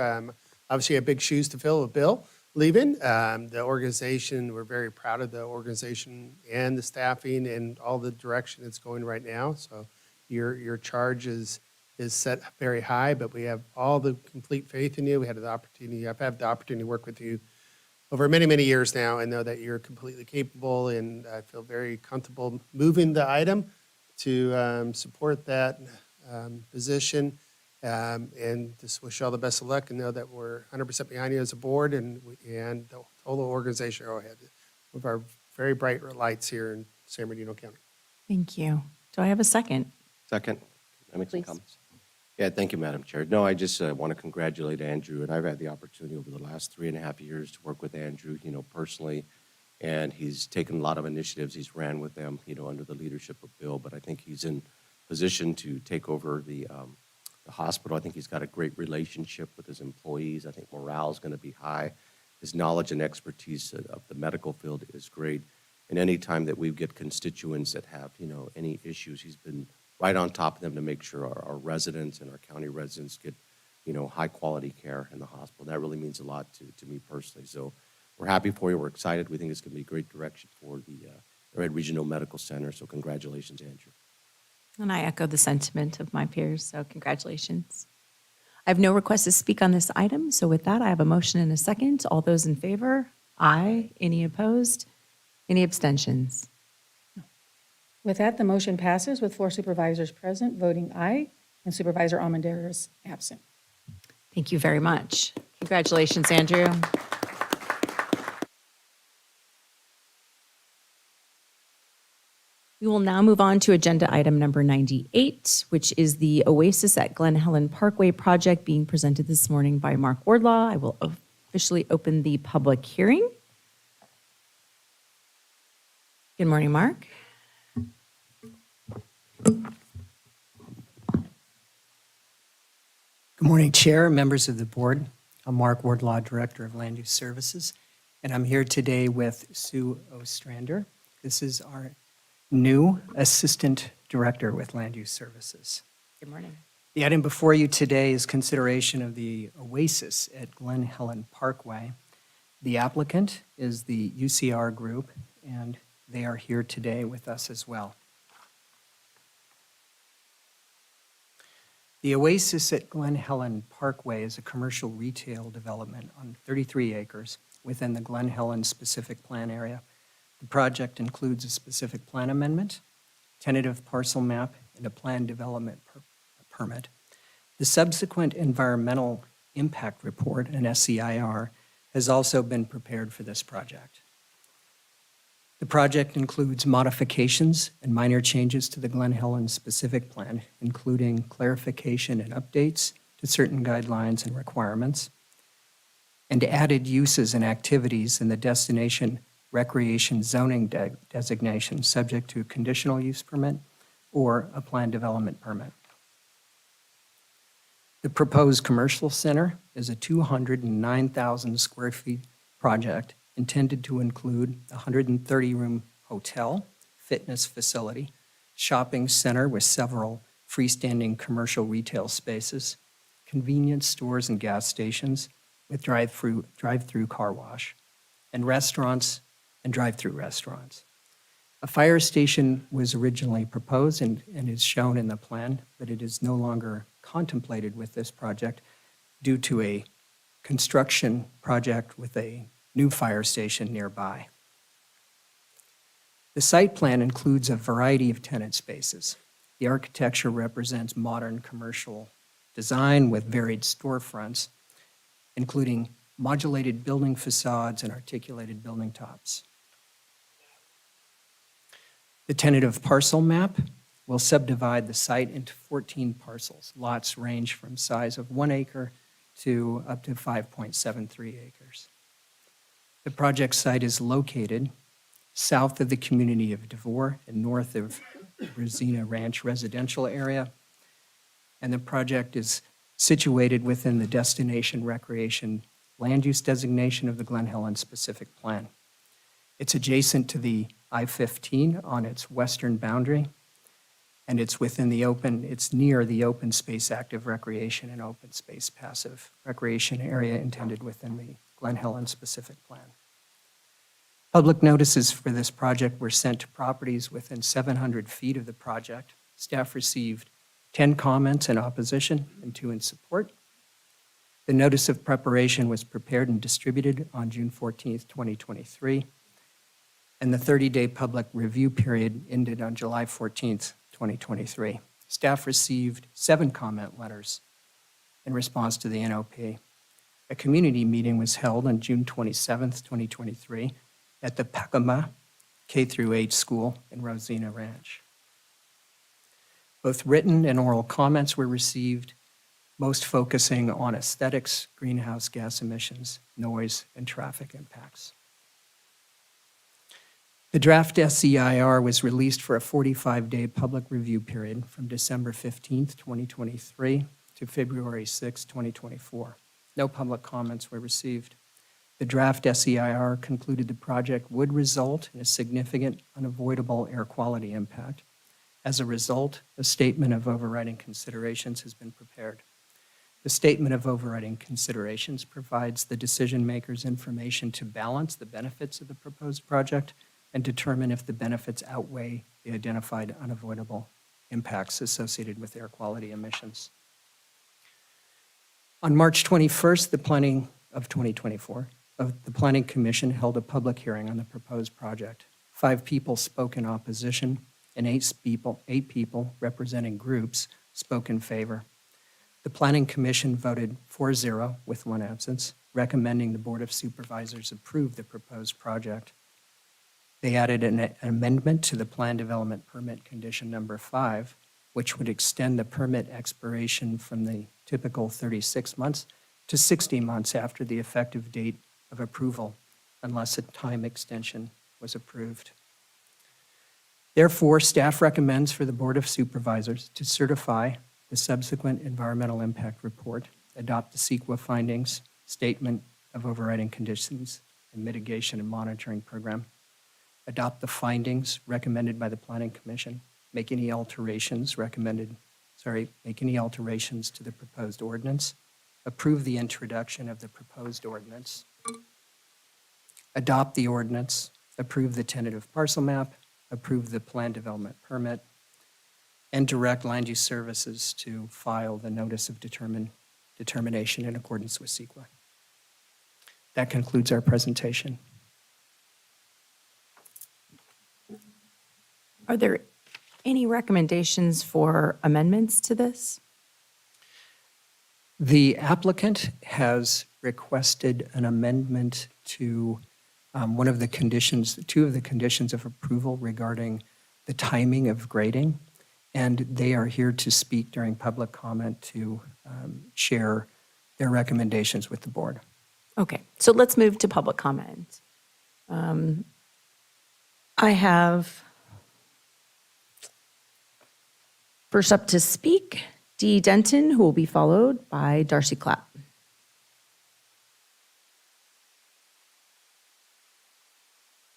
obviously you have big shoes to fill with Bill leaving. The organization, we're very proud of the organization and the staffing and all the direction it's going right now. So your charge is set very high, but we have all the complete faith in you. I've had the opportunity to work with you over many, many years now and know that you're completely capable, and I feel very comfortable moving the item to support that position, and just wish you all the best of luck and know that we're 100% behind you as a board and the whole organization Arrowhead, with our very bright lights here in San Bernardino County. Thank you. Do I have a second? Second. I make some Please. comments. Yeah, thank you, Madam Chair. No, I just want to congratulate Andrew, and I've had the opportunity over the last 3.5 years to work with Andrew, personally, and he's taken a lot of initiatives. He's ran with them, under the leadership of Bill, but I think he's in position to take over the hospital. I think he's got a great relationship with his employees. I think morale is going to be high. His knowledge and expertise of the medical field is great, and any time that we get constituents that have, any issues, he's been right on top of them to make sure our residents and our county residents get, high quality care in the hospital. That really means a lot to me personally. So we're happy for you. We're excited. We think it's going to be a great direction for the Arrowhead Regional Medical Center. So congratulations, Andrew. And I echo the sentiment of my peers, so congratulations. I have no requests to speak on this item, so with that, I have a motion and a second. All those in favor? Aye. Any opposed? Any abstentions? With that, the motion passes with 4 supervisors present, voting aye, and Supervisor Armendariz absent. Thank you very much. Congratulations, Andrew. We will now move on to agenda item number 98, which is the Oasis at Glen Helen Parkway project being presented this morning by Mark Wardlaw. I will officially open the public hearing. Good morning, Mark. Good morning, Chair, members of the board. I'm Mark Wardlaw, Director of Land Use Services, and I'm here today with Sue Ostrander. This is our new Assistant Director with Land Use Services. Good morning. The item before you today is consideration of the Oasis at Glen Helen Parkway. The applicant is the UCR Group, and they are here today with us as well. The Oasis at Glen Helen Parkway is a commercial retail development on 33 acres within the Glen Helen specific plan area. The project includes a specific plan amendment, tentative parcel map, and a planned development permit. The subsequent environmental impact report, an SEIR, has also been prepared for this project. The project includes modifications and minor changes to the Glen Helen specific plan, including clarification and updates to certain guidelines and requirements, and added uses and activities in the destination recreation zoning designation subject to a conditional use permit or a planned development permit. The proposed commercial center is a 209,000 square feet project intended to include a 130-room hotel, fitness facility, shopping center with several freestanding commercial retail spaces, convenience stores and gas stations with drive-through car wash, and restaurants and drive-through restaurants. A fire station was originally proposed and is shown in the plan, but it is no longer contemplated with this project due to a construction project with a new fire station nearby. The site plan includes a variety of tenant spaces. The architecture represents modern commercial design with varied storefronts, including modulated building facades and articulated building tops. The tentative parcel map will subdivide the site into 14 parcels. Lots range from size of 1 acre to up to 5.73 acres. The project site is located south of the community of DeVore and north of Rosina Ranch residential area. And the project is situated within the destination recreation land use designation of the Glen Helen specific plan. It's adjacent to the I-15 on its western boundary, and it's near the open space active recreation and open space passive recreation area intended within the Glen Helen specific plan. Public notices for this project were sent to properties within 700 feet of the project. Staff received 10 comments in opposition and 2 in support. The notice of preparation was prepared and distributed on June 14th, 2023, and the 30-day public review period ended on July 14th, 2023. Staff received 7 comment letters in response to the NOP. A community meeting was held on June 27th, 2023 at the Pacoma K-8 school in Rosina Ranch. Both written and oral comments were received, most focusing on aesthetics, greenhouse gas emissions, noise, and traffic impacts. The draft SEIR was released for a 45-day public review period from December 15th, 2023 to February 6, 2024. No public comments were received. The draft SEIR concluded the project would result in a significant unavoidable air quality impact. As a result, a statement of overriding considerations has been prepared. The statement of overriding considerations provides the decision makers information to balance the benefits of the proposed project and determine if the benefits outweigh the identified unavoidable impacts associated with air quality emissions. On March 21st, the Planning Commission held a public hearing on the proposed project. 5 people spoke in opposition, and 8 people representing groups spoke in favor. The Planning Commission voted 4-0 with 1 absence, recommending the Board of Supervisors approve the proposed project. They added an amendment to the Plan Development Permit Condition Number 5, which would extend the permit expiration from the typical 36 months to 60 months after the effective date of approval, unless a time extension was approved. Therefore, staff recommends for the Board of Supervisors to certify the subsequent environmental impact report, adopt the CEQA findings, statement of overriding conditions, and mitigation and monitoring program, adopt the findings recommended by the Planning Commission, make any alterations to the proposed ordinance, approve the introduction of the proposed ordinance, adopt the ordinance, approve the tentative parcel map, approve the plan development permit, and direct Land Use Services to file the notice of determination in accordance with CEQA. That concludes our presentation. Are there any recommendations for amendments to this? The applicant has requested an amendment to one of the conditions, 2 of the conditions of approval regarding the timing of grading, and they are here to speak during public comment to share their recommendations with the board. Okay, so let's move to public comment. I have first up to speak, Dee Denton, who will be followed by Darcy Clapp.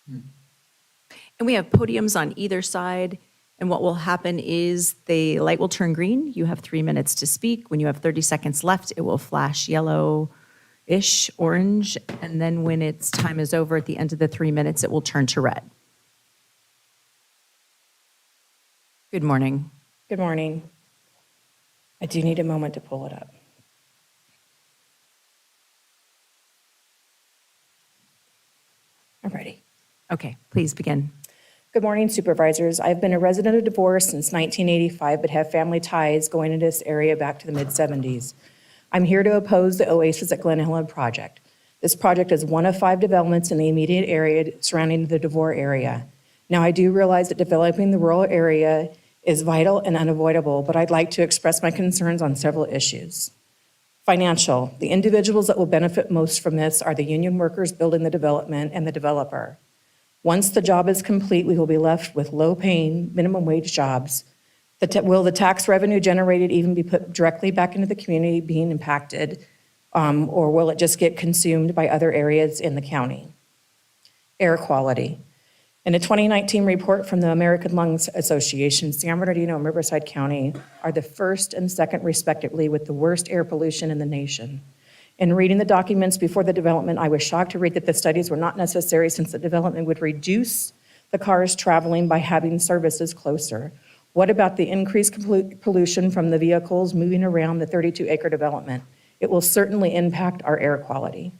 And we have podiums on either side. And what will happen is the light will turn green. You have 3 minutes to speak. When you have 30 seconds left, it will flash yellow-ish, orange. And then when its time is over at the end of the 3 minutes, it will turn to red. Good morning. Good morning. I do need a moment to pull it up. I'm ready. Okay, please begin. Good morning, Supervisors. I've been a resident of DeVore since 1985, but have family ties going into this area back to the mid-'70s. I'm here to oppose the Oasis at Glen Helen project. This project is one of 5 developments in the immediate area surrounding the DeVore area. Now, I do realize that developing the rural area is vital and unavoidable, but I'd like to express my concerns on several issues. Financial. The individuals that will benefit most from this are the union workers building the development and the developer. Once the job is complete, we will be left with low-paying, minimum-wage jobs. Will the tax revenue generated even be put directly back into the community being impacted, or will it just get consumed by other areas in the county? Air quality. In a 2019 report from the American Lung Association, San Bernardino and Riverside County are the first and second, respectively, with the worst air pollution in the nation. In reading the documents before the development, I was shocked to read that the studies were not necessary since the development would reduce the cars traveling by having services closer. What about the increased pollution from the vehicles moving around the 32-acre development? It will certainly impact our air quality.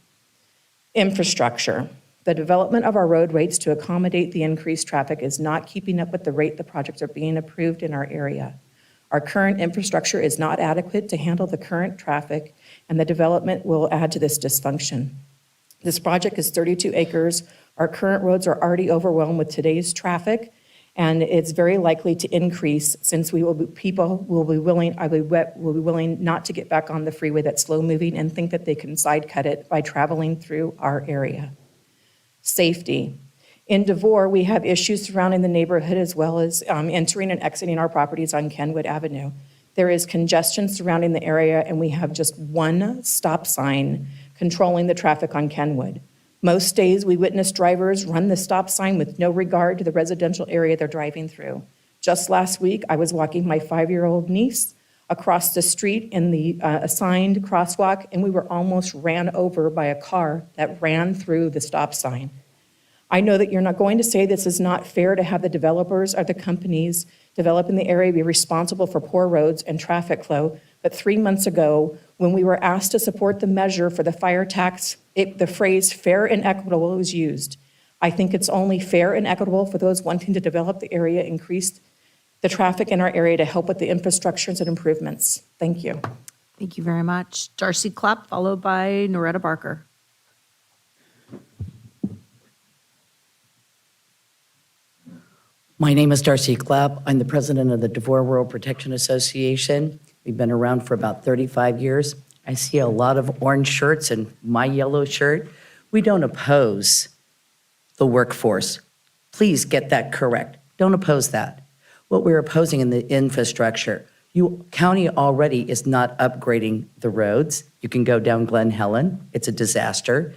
Infrastructure. The development of our roadways to accommodate the increased traffic is not keeping up with the rate the projects are being approved in our area. Our current infrastructure is not adequate to handle the current traffic, and the development will add to this dysfunction. This project is 32 acres. Our current roads are already overwhelmed with today's traffic, and it's very likely to increase since people will be willing not to get back on the freeway that's slow moving and think that they can side cut it by traveling through our area. Safety. In DeVore, we have issues surrounding the neighborhood as well as entering and exiting our properties on Kenwood Avenue. There is congestion surrounding the area, and we have just one stop sign controlling the traffic on Kenwood. Most days, we witness drivers run the stop sign with no regard to the residential area they're driving through. Just last week, I was walking my 5-year-old niece across the street in the assigned crosswalk, and we were almost ran over by a car that ran through the stop sign. I know that you're not going to say this is not fair to have the developers or the companies develop in the area be responsible for poor roads and traffic flow, But 3 months ago, when we were asked to support the measure for the fire tax, the phrase fair and equitable was used. I think it's only fair and equitable for those wanting to develop the area, increase the traffic in our area to help with the infrastructures and improvements. Thank you. Thank you very much. Darcy Clapp, followed by Noretta Barker. My name is Darcy Clapp. I'm the president of the DeVore Rural Protection Association. We've been around for about 35 years. I see a lot of orange shirts and my yellow shirt. We don't oppose the workforce. Please get that correct. Don't oppose that. What we're opposing in the infrastructure, county already is not upgrading the roads. You can go down Glen Helen. It's a disaster.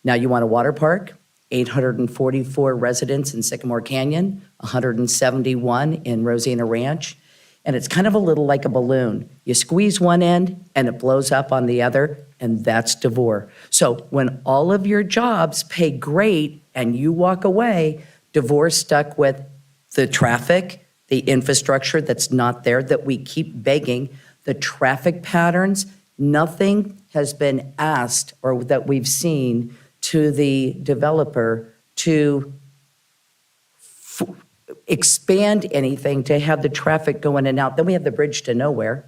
Now you want a water park? 844 residents in Sycamore Canyon, 171 in Rosina Ranch, and it's kind of a little like a balloon. You squeeze one end and it blows up on the other, and that's DeVore. So when all of your jobs pay great and you walk away, DeVore's stuck with the traffic, the infrastructure that's not there, that we keep begging, the traffic patterns. Nothing has been asked or that we've seen to the developer to expand anything to have the traffic go in and out. Then we have the bridge to nowhere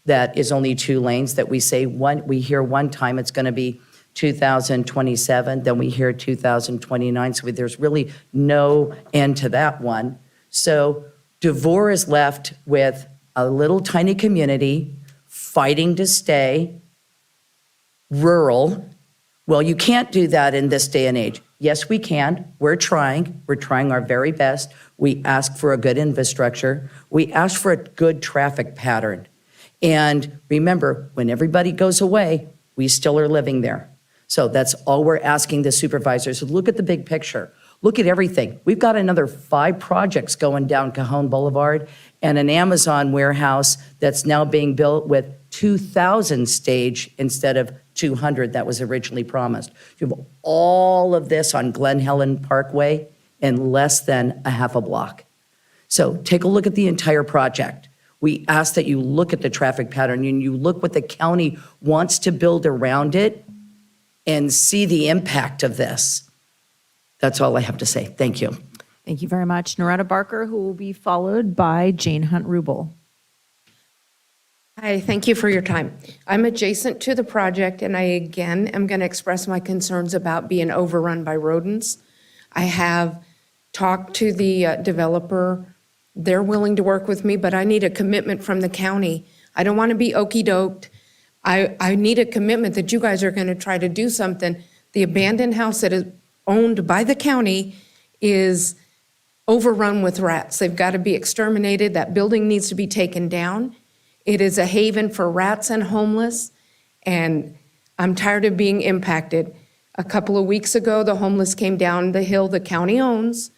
that is only 2 lanes that we say we hear one time it's going to be 2027, then we hear 2029. So there's really no end to that one. So DeVore is left with a little tiny community fighting to stay rural. Well, you can't do that in this day and age. Yes, we can. We're trying. We're trying our very best. We ask for a good infrastructure. We ask for a good traffic pattern. And remember, when everybody goes away, we still are living there. So that's all we're asking the supervisors. Look at the big picture. Look at everything. We've got another 5 projects going down Cajon Boulevard and an Amazon warehouse that's now being built with 2,000 stage instead of 200 that was originally promised. You have all of this on Glen Helen Parkway in less than a half a block. So take a look at the entire project. We ask that you look at the traffic pattern and you look what the county wants to build around it and see the impact of this. That's all I have to say. Thank you. Thank you very much. Noretta Barker, who will be followed by Jane Hunt-Rubel. Hi, thank you for your time. I'm adjacent to the project, and I again am going to express my concerns about being overrun by rodents. I have talked to the developer. They're willing to work with me, but I need a commitment from the county. I don't want to be okey-doked. I need a commitment that you guys are going to try to do something. The abandoned house that is owned by the county is overrun with rats. They've got to be exterminated. That building needs to be taken down. It is a haven for rats and homeless, and I'm tired of being impacted. A couple of weeks ago, the homeless came down the hill the county owns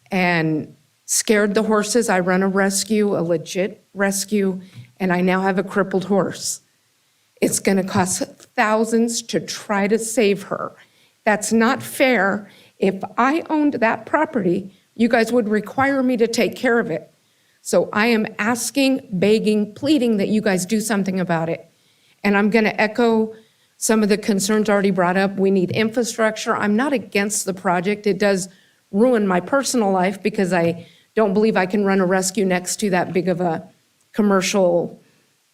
and scared the horses. I run a rescue, a legit rescue, and I now have a crippled horse. It's going to cost thousands to try to save her. That's not fair. If I owned that property, you guys would require me to take care of it. So I am asking, begging, pleading that you guys do something about it. And I'm going to echo some of the concerns already brought up. We need infrastructure. I'm not against the project. It does ruin my personal life because I don't believe I can run a rescue next to that big of a commercial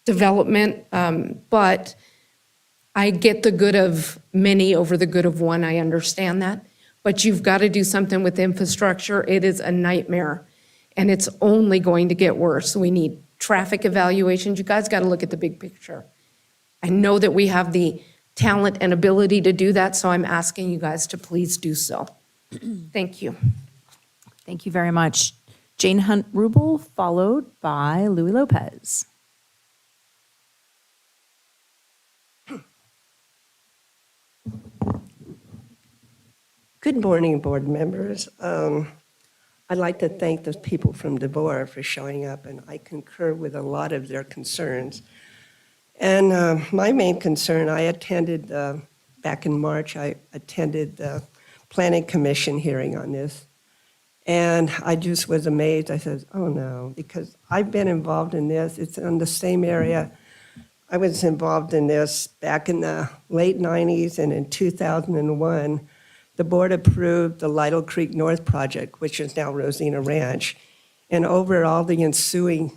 development. But I get the good of many over the good of one. I understand that. But you've got to do something with infrastructure. It is a nightmare. And it's only going to get worse. We need traffic evaluations. You guys got to look at the big picture. I know that we have the talent and ability to do that, so I'm asking you guys to please do so. Thank you. Thank you very much. Jane Hunt-Rubel, followed by Louis Lopez. Good morning, board members. I'd like to thank the people from DeVore for showing up, and I concur with a lot of their concerns. And my main concern, I attended, back in March, I attended the Planning Commission hearing on this. And I just was amazed. I said, oh no, because I've been involved in this. It's in the same area. I was involved in this back in the late 90s, and in 2001, the board approved the Lytle Creek North project, which is now Rosina Ranch. And over all the ensuing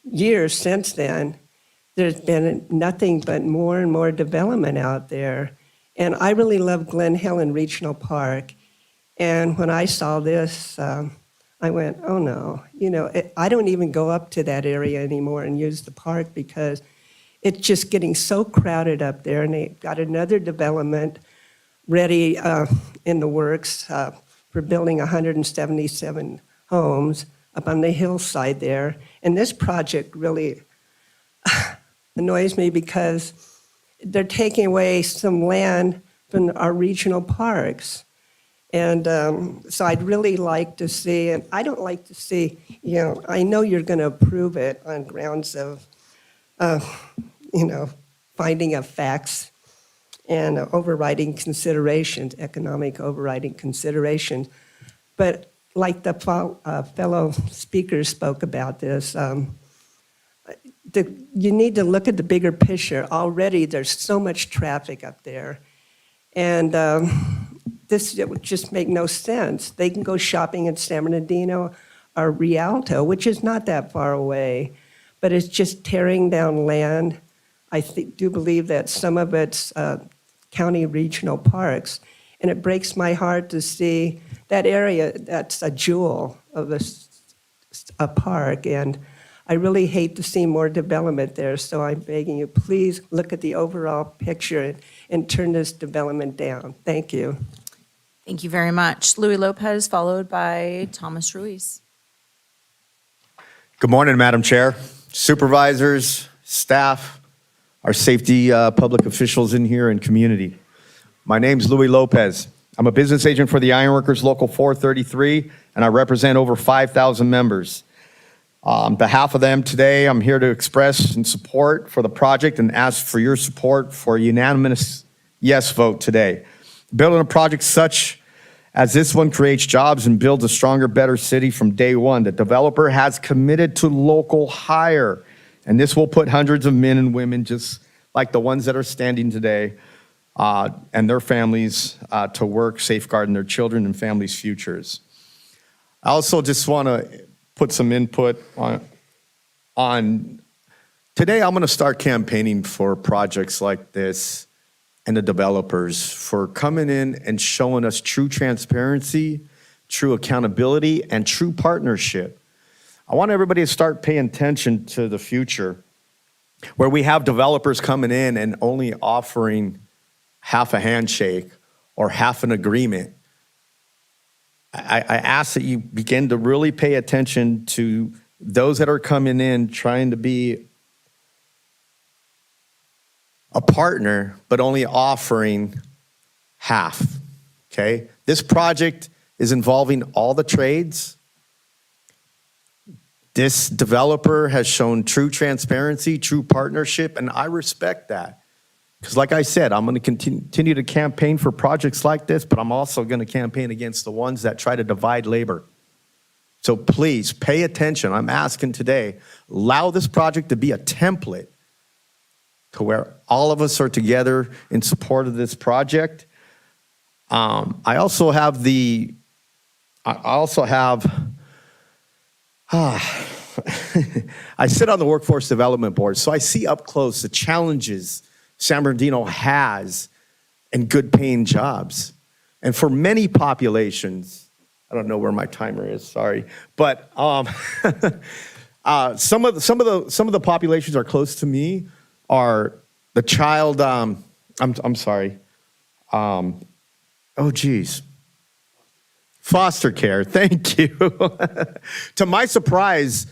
years since then, there's been nothing but more and more development out there. And I really love Glen Helen Regional Park. And when I saw this, I went, oh no, I don't even go up to that area anymore and use the park because it's just getting so crowded up there. And they've got another development ready in the works for building 177 homes up on the hillside there. And this project really annoys me because they're taking away some land from our regional parks. And so I'd really like to see, and I don't like to see, I know you're going to approve it on grounds of, finding of facts and overriding considerations, economic overriding considerations. But like the fellow speakers spoke about this, you need to look at the bigger picture. Already there's so much traffic up there. And this would just make no sense. They can go shopping in San Bernardino or Rialto, which is not that far away, but it's just tearing down land. I do believe that some of it's county regional parks, and it breaks my heart to see that area that's a jewel of a park, and I really hate to see more development there, so I'm begging you, please look at the overall picture and turn this development down. Thank you. Thank you very much. Louis Lopez, followed by Thomas Ruiz. Good morning, Madam Chair, supervisors, staff, our safety public officials in here, and community. My name's Louis Lopez. I'm a business agent for the Ironworkers Local 433, and I represent over 5,000 members. On behalf of them today, I'm here to express in support for the project and ask for your support for a unanimous yes vote today. Building a project such as this one creates jobs and builds a stronger, better city from day one. The developer has committed to local hire, and this will put hundreds of men and women just like the ones that are standing today and their families to work safeguarding their children and families' futures. I also just want to put some input on today. I'm going to start campaigning for projects like this and the developers for coming in and showing us true transparency, true accountability, and true partnership. I want everybody to start paying attention to the future where we have developers coming in and only offering half a handshake or half an agreement. I ask that you begin to really pay attention to those that are coming in trying to be a partner, but only offering half, okay? This project is involving all the trades. This developer has shown true transparency, true partnership, and I respect that. Because like I said, I'm going to continue to campaign for projects like this, but I'm also going to campaign against the ones that try to divide labor. So please pay attention. I'm asking today, allow this project to be a template to where all of us are together in support of this project. I also have I sit on the Workforce Development Board, so I see up close the challenges San Bernardino has in good paying jobs. And for many populations, I don't know where my timer is, sorry, but some of the populations are close to me are the child, I'm sorry, oh geez, foster care, thank you. To my surprise,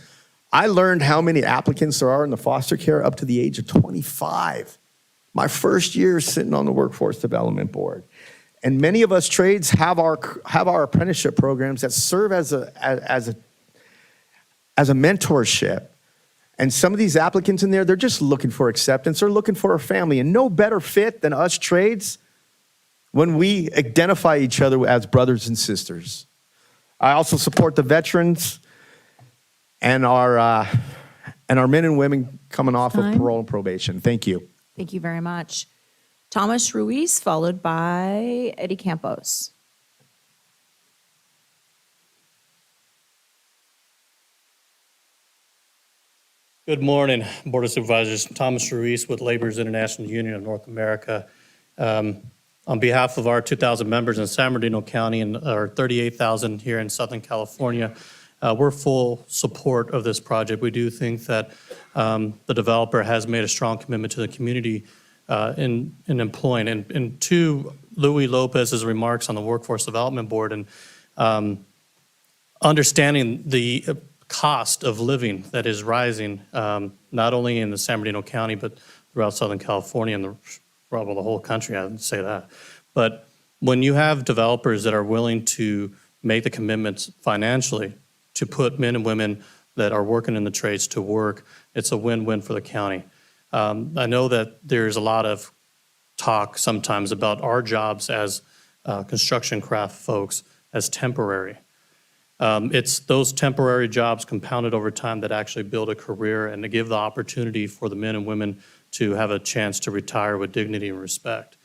I learned how many applicants there are in the foster care up to the age of 25. My first year sitting on the Workforce Development Board. And many of us trades have our apprenticeship programs that serve as a mentorship. And some of these applicants in there, they're just looking for acceptance. They're looking for a family. And no better fit than us trades when we identify each other as brothers and sisters. I also support the veterans and our and our men and women coming off of Time. parole and probation. Thank you. Thank you very much. Thomas Ruiz, followed by Eddie Campos. Good morning, Board of Supervisors. Thomas Ruiz with Laborers International Union of North America. On behalf of our 2,000 members in San Bernardino County and our 38,000 here in Southern California, we're full support of this project. We do think that the developer has made a strong commitment to the community in employing. And to Louis Lopez's remarks on the Workforce Development Board and understanding the cost of living that is rising, not only in the San Bernardino County, but throughout Southern California and probably the whole country, I would say that. But when you have developers that are willing to make the commitments financially to put men and women that are working in the trades to work, it's a win-win for the county. I know that there's a lot of talk sometimes about our jobs as construction craft folks as temporary. It's those temporary jobs compounded over time that actually build a career and to give the opportunity for the men and women to have a chance to retire with dignity and respect.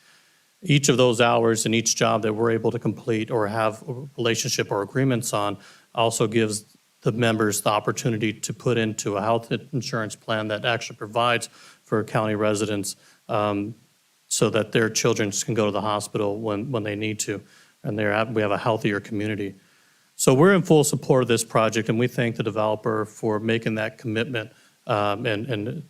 Each of those hours and each job that we're able to complete or have a relationship or agreements on also gives the members the opportunity to put into a health insurance plan that actually provides for county residents so that their children can go to the hospital when they need to, and we have a healthier community. So we're in full support of this project, and we thank the developer for making that commitment and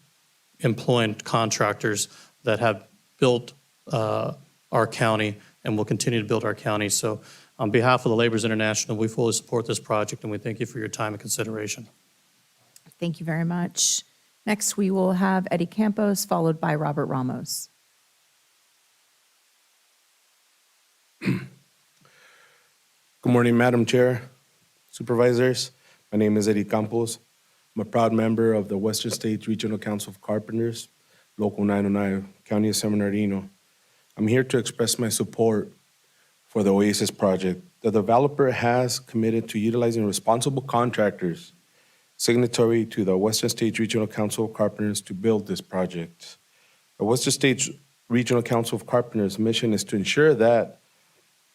employing contractors that have built our county and will continue to build our county. So on behalf of the Laborers International, we fully support this project, and we thank you for your time and consideration. Thank you very much. Next, we will have Eddie Campos, followed by Robert Ramos. Good morning, Madam Chair, Supervisors. My name is Eddie Campos. I'm a proud member of the Western States Regional Council of Carpenters, Local 909, County of San Bernardino. I'm here to express my support for the Oasis project. The developer has committed to utilizing responsible contractors signatory to the Western States Regional Council of Carpenters to build this project. The Western States Regional Council of Carpenters' mission is to ensure that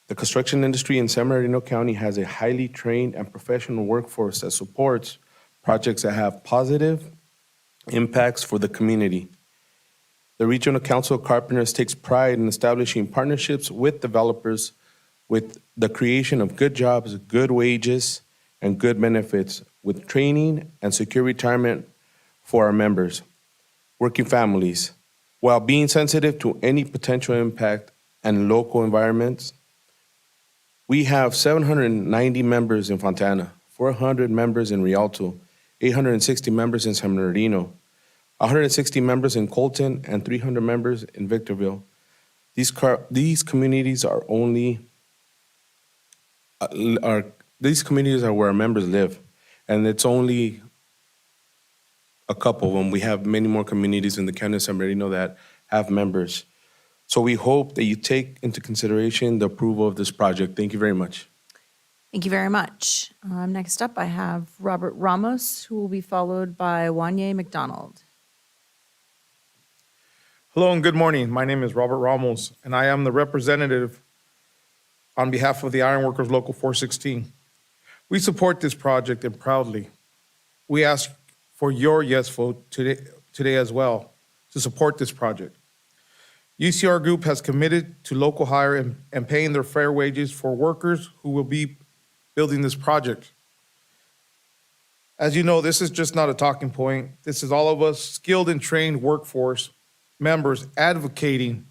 the construction industry in San Bernardino County has a highly trained and professional workforce that supports projects that have positive impacts for the community. The Regional Council of Carpenters takes pride in establishing partnerships with developers with the creation of good jobs, good wages, and good benefits with training and secure retirement for our members, working families, while being sensitive to any potential impact and local environments. We have 790 members in Fontana, 400 members in Rialto, 860 members in San Bernardino, 160 members in Colton, and 300 members in Victorville. These communities are where our members live, and it's only a couple when we have many more communities in the county of San Bernardino that have members. So we hope that you take into consideration the approval of this project. Thank you very much. Thank you very much. Next up, I have Robert Ramos, who will be followed by Wanye McDonald. Hello and good morning. My name is Robert Ramos, and I am the representative on behalf of the Ironworkers Local 416. We support this project and proudly. We ask for your yes vote today as well to support this project. UCR Group has committed to local hire and paying their fair wages for workers who will be building this project. As you know, this is just not a talking point. This is all of us skilled and trained workforce members advocating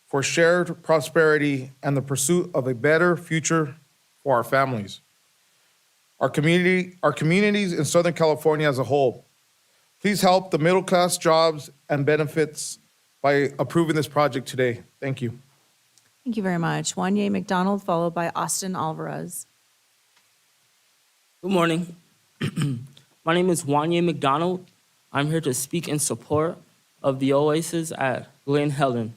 for shared prosperity and the pursuit of a better future for our families, our communities in Southern California as a whole. Please help the middle-class jobs and benefits by approving this project today. Thank you. Thank you very much. Wanye McDonald, followed by Austin Alvarez. Good morning. My name is Wanye McDonald. I'm here to speak in support of the Oasis at Glen Helen.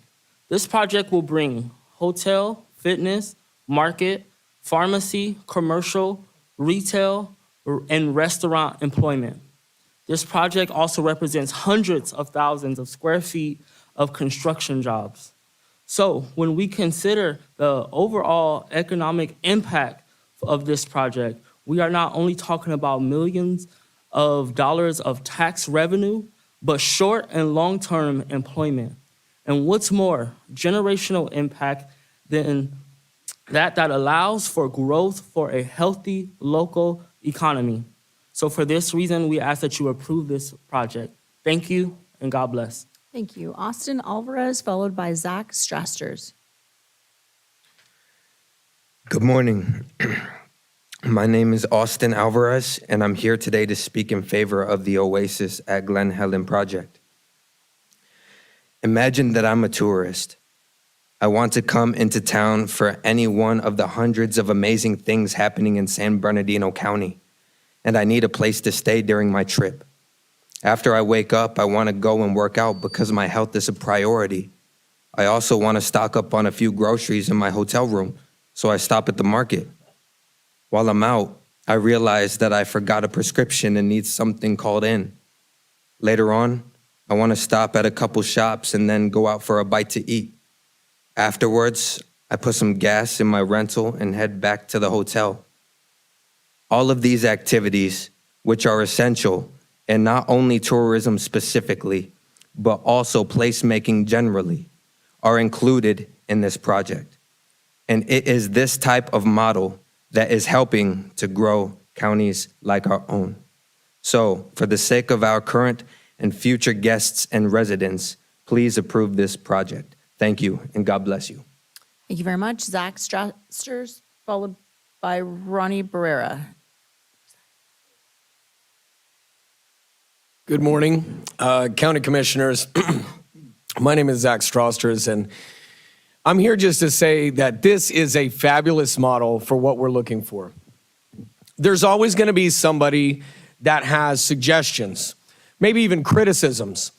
This project will bring hotel, fitness, market, pharmacy, commercial, retail, and restaurant employment. This project also represents hundreds of thousands of square feet of construction jobs. So when we consider the overall economic impact of this project, we are not only talking about millions of dollars of tax revenue, but short and long-term employment. And what's more, generational impact than that allows for growth for a healthy local economy. So for this reason, we ask that you approve this project. Thank you, and God bless. Thank you. Austin Alvarez, followed by Zach Strasters. Good morning. My name is Austin Alvarez, and I'm here today to speak in favor of the Oasis at Glen Helen project. Imagine that I'm a tourist. I want to come into town for any one of the hundreds of amazing things happening in San Bernardino County, and I need a place to stay during my trip. After I wake up, I want to go and work out because my health is a priority. I also want to stock up on a few groceries in my hotel room, so I stop at the market. While I'm out, I realize that I forgot a prescription and need something called in. Later on, I want to stop at a couple shops and then go out for a bite to eat. Afterwards, I put some gas in my rental and head back to the hotel. All of these activities, which are essential, and not only tourism specifically, but also placemaking generally, are included in this project. And it is this type of model that is helping to grow counties like our own. So, for the sake of our current and future guests and residents, please approve this project. Thank you, and God bless you. Thank you very much. Zach Strasters, followed by Ronnie Barrera. Good morning, County Commissioners. My name is Zach Strasters, and I'm here just to say that this is a fabulous model for what we're looking for. There's always going to be somebody that has suggestions, maybe even criticisms.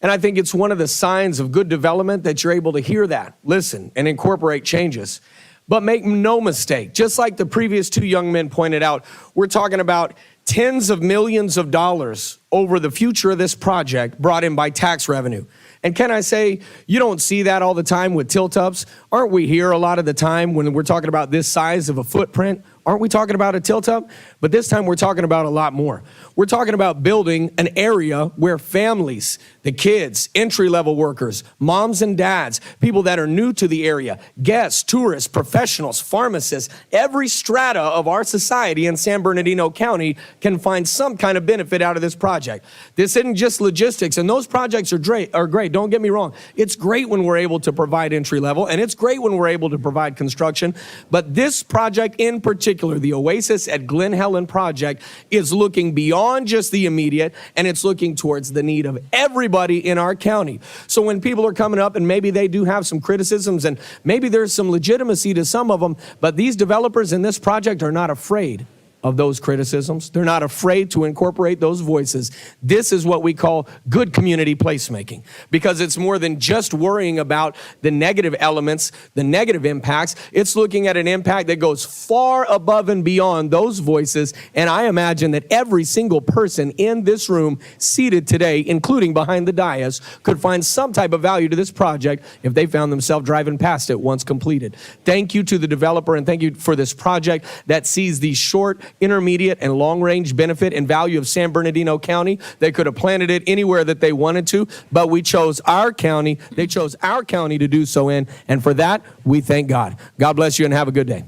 And I think it's one of the signs of good development that you're able to hear that, listen, and incorporate changes. But make no mistake, just like the previous two young men pointed out, we're talking about tens of millions of dollars over the future of this project brought in by tax revenue. And can I say, you don't see that all the time with tilt-ups. Aren't we here a lot of the time when we're talking about this size of a footprint? Aren't we talking about a tilt-up? But this time we're talking about a lot more. We're talking about building an area where families, the kids, entry-level workers, moms and dads, people that are new to the area, guests, tourists, professionals, pharmacists, every strata of our society in San Bernardino County can find some kind of benefit out of this project. This isn't just logistics, and those projects are great. Don't get me wrong. It's great when we're able to provide entry-level, and it's great when we're able to provide construction, but this project in particular, the Oasis at Glen Helen project, is looking beyond just the immediate, and it's looking towards the need of everybody in our county. So when people are coming up and maybe they do have some criticisms and maybe there's some legitimacy to some of them, but these developers in this project are not afraid of those criticisms. They're not afraid to incorporate those voices. This is what we call good community placemaking, because it's more than just worrying about the negative elements, the negative impacts. It's looking at an impact that goes far above and beyond those voices. And I imagine that every single person in this room seated today, including behind the dais, could find some type of value to this project if they found themselves driving past it once completed. Thank you to the developer, and thank you for this project that sees these short, intermediate, and long-range benefit and value of San Bernardino County. They could have planted it anywhere that they wanted to, but we chose our county. They chose our county to do so in, and for that, we thank God. God bless you and have a good day.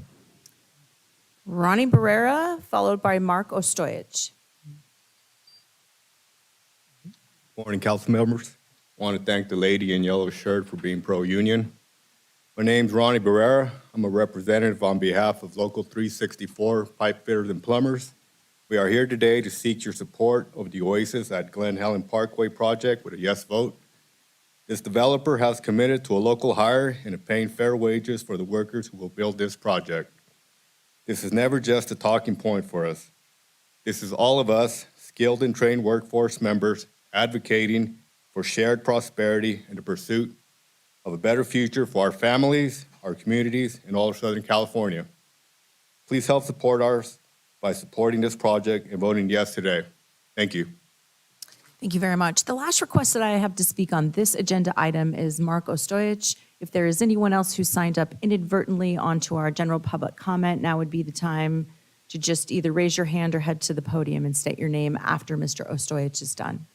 Ronnie Barrera, followed by Mark Ostojic. Morning, council members. I want to thank the lady in yellow shirt for being pro-union. My name's Ronnie Barrera. I'm a representative on behalf of Local 364 Pipe Fitters and Plumbers. We are here today to seek your support of the Oasis at Glen Helen Parkway project with a yes vote. This developer has committed to a local hire and to paying fair wages for the workers who will build this project. This is never just a talking point for us. This is all of us, skilled and trained workforce members, advocating for shared prosperity and the pursuit of a better future for our families, our communities, and all of Southern California. Please help support us by supporting this project and voting yes today. Thank you. Thank you very much. The last request that I have to speak on this agenda item is Mark Ostojic. If there is anyone else who signed up inadvertently onto our general public comment, now would be the time to just either raise your hand or head to the podium and state your name after Mr. Ostojic is done.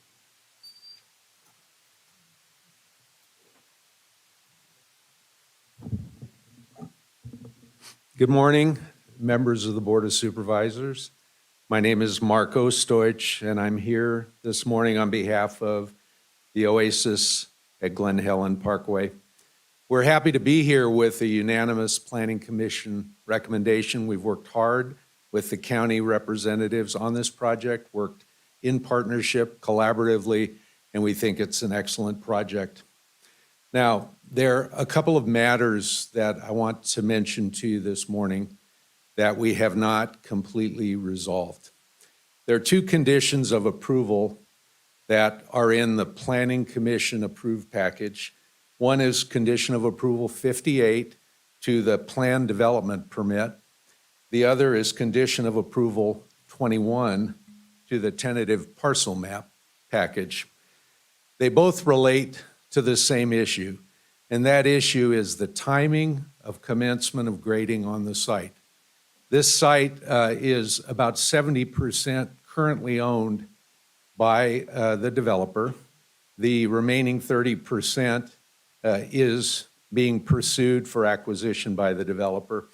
Good morning, members of the Board of Supervisors. My name is Mark Ostojic, and I'm here this morning on behalf of the Oasis at Glen Helen Parkway. We're happy to be here with a unanimous Planning Commission recommendation. We've worked hard with the county representatives on this project, worked in partnership, collaboratively, and we think it's an excellent project. Now, there are a couple of matters that I want to mention to you this morning that we have not completely resolved. There are two conditions of approval that are in the Planning Commission approved package. One is condition of approval 58 to the plan development permit. The other is condition of approval 21 to the tentative parcel map package. They both relate to the same issue, and that issue is the timing of commencement of grading on the site. This site is about 70% currently owned by the developer. The remaining 30% is being pursued for acquisition by the developer.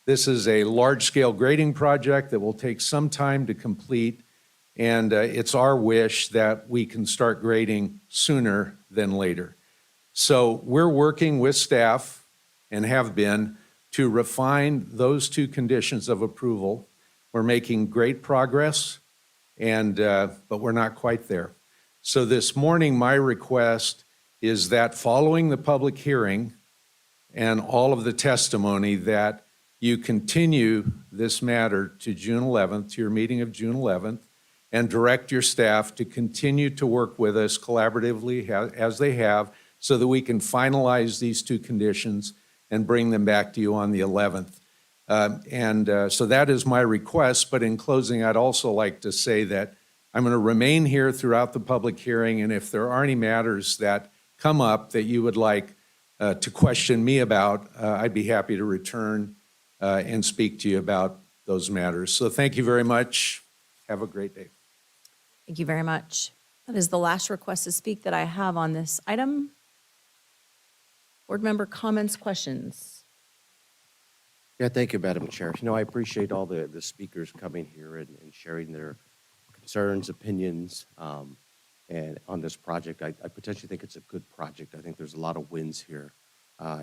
This is a large-scale grading project that will take some time to complete, and it's our wish that we can start grading sooner than later. So we're working with staff and have been to refine those two conditions of approval. We're making great progress, but we're not quite there. So this morning, my request is that following the public hearing and all of the testimony, that you continue this matter to June 11th, to your meeting of June 11th, and direct your staff to continue to work with us collaboratively as they have, so that we can finalize these two conditions and bring them back to you on the 11th. So that is my request, but in closing, I'd also like to say that I'm going to remain here throughout the public hearing, and if there are any matters that come up that you would like to question me about, I'd be happy to return and speak to you about those matters. So thank you very much. Have a great day. Thank you very much. That is the last request to speak that I have on this item. Board member comments, questions? Yeah, thank you, Madam Chair. I appreciate all the speakers coming here and sharing their concerns, opinions, and on this project. I potentially think it's a good project. I think there's a lot of wins here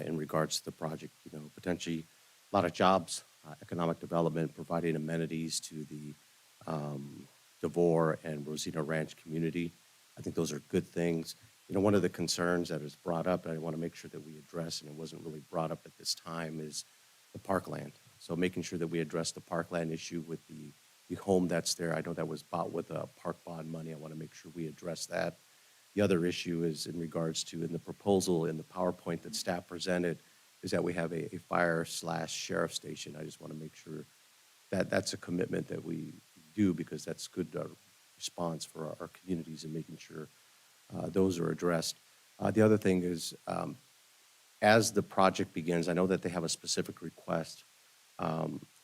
in regards to the project. Potentially a lot of jobs, economic development, providing amenities to the DeVore and Rosina Ranch community. I think those are good things. One of the concerns that is brought up, and I want to make sure that we address, and it wasn't really brought up at this time, is the parkland. So making sure that we address the parkland issue with the home that's there. I know that was bought with park bond money. I want to make sure we address that. The other issue is in regards to, in the proposal, in the PowerPoint that staff presented, is that we have a fire/sheriff station. I just want to make sure that that's a commitment that we do, because that's good response for our communities and making sure those are addressed. The other thing is, as the project begins, I know that they have a specific request.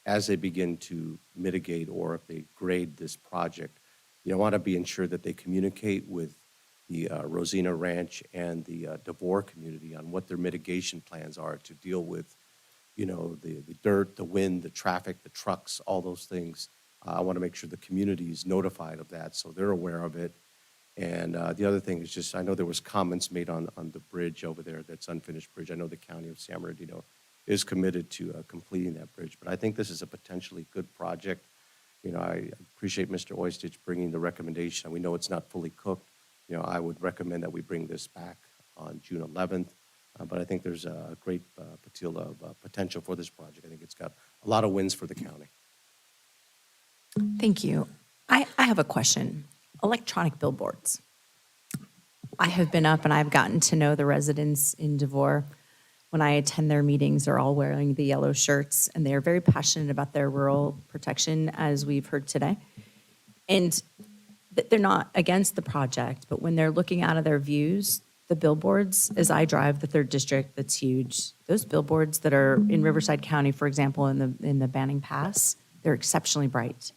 As they begin to mitigate, or if they grade this project, want to be ensured that they communicate with the Rosina Ranch and the DeVore community on what their mitigation plans are to deal with, the dirt, the wind, the traffic, the trucks, all those things. I want to make sure the community is notified of that so they're aware of it. And the other thing is just, I know there was comments made on the bridge over there, that's unfinished bridge. I know the county of San Bernardino is committed to completing that bridge, but I think this is a potentially good project. I appreciate Mr. Oistich bringing the recommendation. We know it's not fully cooked. I would recommend that we bring this back on June 11th, but I think there's a great deal of potential for this project. I think it's got a lot of wins for the county. Thank you. I have a question. Electronic billboards. I have been up and I've gotten to know the residents in DeVore. When I attend their meetings, they're all wearing the yellow shirts, and they're very passionate about their rural protection, as we've heard today. And that they're not against the project, but when they're looking out of their views, the billboards, as I drive the 3rd District, that's huge, those billboards that are in Riverside County, for example, in the Banning Pass, they're exceptionally bright.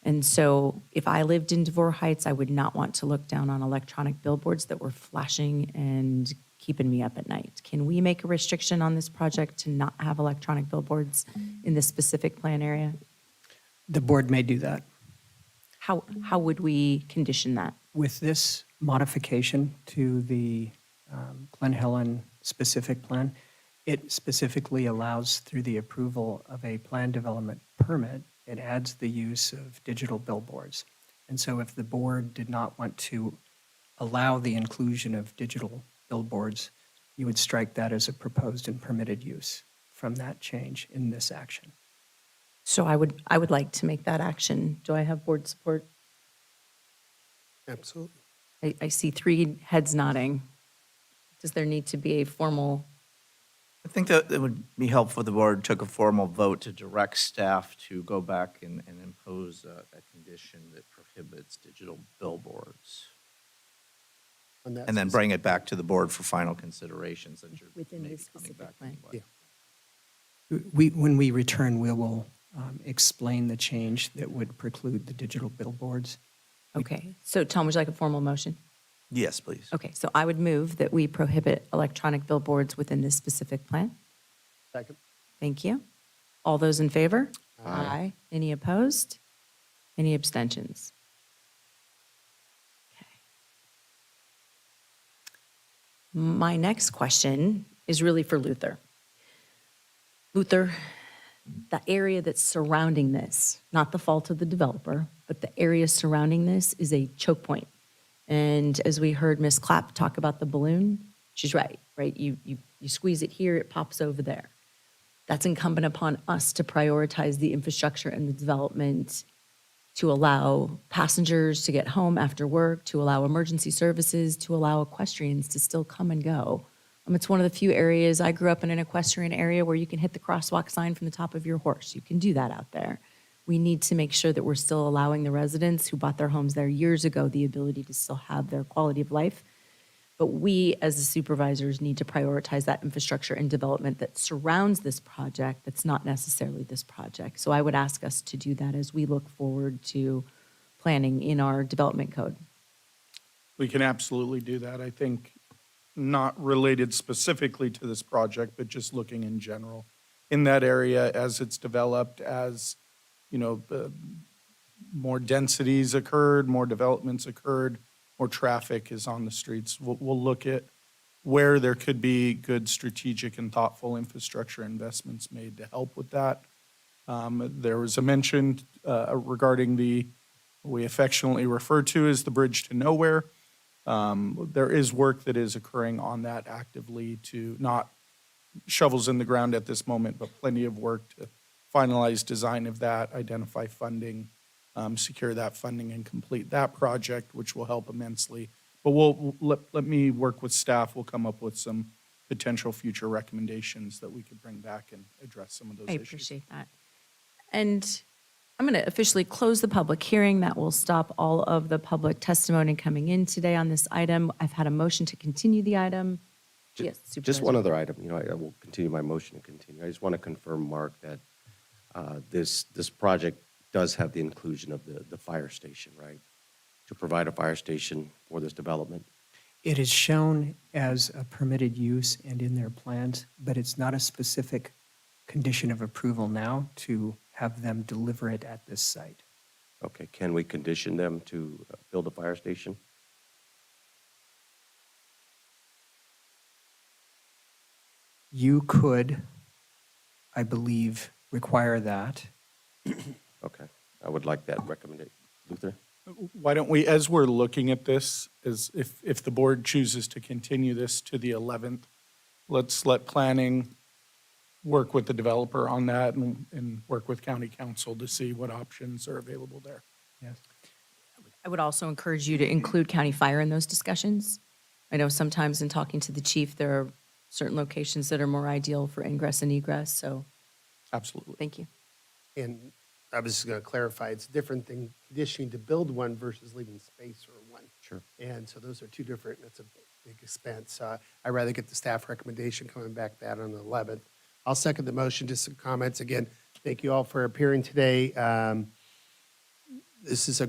And so if I lived in Devore Heights, I would not want to look down on electronic billboards that were flashing and keeping me up at night. Can we make a restriction on this project to not have electronic billboards in this specific plan area? The board may do that. How would we condition that? With this modification to the Glen Helen specific plan, it specifically allows through the approval of a plan development permit, it adds the use of digital billboards. And so if the board did not want to allow the inclusion of digital billboards, you would strike that as a proposed and permitted use from that change in this action. So I would like to make that action. Do I have board support? Absolutely. I see 3 heads nodding. Does there need to be a formal? I think that it would be helpful if the board took a formal vote to direct staff to go back and impose a condition that prohibits digital billboards. And then bring it back to the board for final consideration, since you're Within maybe this coming specific back plan. anyway. When we return, we will explain the change that would preclude the digital billboards. Okay, so Tom, would you like a formal motion? Yes, please. Okay, so I would move that we prohibit electronic billboards within this specific plan. Second. Thank you. All those in favor? Aye. Any opposed? Any abstentions? Okay. My next question is really for Luther. Luther, the area that's surrounding this, not the fault of the developer, but the area surrounding this is a choke point. And as we heard Ms. Clapp talk about the balloon, she's right? You squeeze it here, it pops over there. That's incumbent upon us to prioritize the infrastructure and the development to allow passengers to get home after work, to allow emergency services, to allow equestrians to still come and go. It's one of the few areas, I grew up in an equestrian area where you can hit the crosswalk sign from the top of your horse. You can do that out there. We need to make sure that we're still allowing the residents who bought their homes there years ago the ability to still have their quality of life. But we, as the supervisors, need to prioritize that infrastructure and development that surrounds this project that's not necessarily this project. So I would ask us to do that as we look forward to planning in our development code. We can absolutely do that. I think not related specifically to this project, but just looking in general. In that area, as it's developed, as, more densities occurred, more developments occurred, more traffic is on the streets. We'll look at where there could be good strategic and thoughtful infrastructure investments made to help with that. There was a mention regarding what we affectionately refer to as the bridge to nowhere. There is work that is occurring on that actively, to not shovels in the ground at this moment, but plenty of work to finalize design of that, identify funding, secure that funding, and complete that project, which will help immensely. But let me work with staff. We'll come up with some potential future recommendations that we could bring back and address some of those I issues. appreciate that. And I'm going to officially close the public hearing. That will stop all of the public testimony coming in today on this item. I've had a motion to continue the item. Yes, Just one Supervisor. other item, I will continue my motion and continue. I just want to confirm, Mark, that this project does have the inclusion of the fire station, right? To provide a fire station for this development. It is shown as a permitted use and in their plans, but it's not a specific condition of approval now to have them deliver it at this site. Okay, can we condition them to build a fire station? You could, I believe, require that. Okay, I would like that recommendation. Luther? Why don't we, as we're looking at this, if the board chooses to continue this to the 11th, let's let planning work with the developer on that and work with county council to see what options are available there. Yes. I would also encourage you to include county fire in those discussions. I know sometimes in talking to the chief, there are certain locations that are more ideal for ingress and egress, so Absolutely. thank you. And I was just going to clarify, it's a different thing conditioning to build one versus leaving space for one. Sure. And so those are two different, that's a big expense. I'd rather get the staff recommendation coming back that on the 11th. I'll second the motion. Just some comments. Again, thank you all for appearing today. This is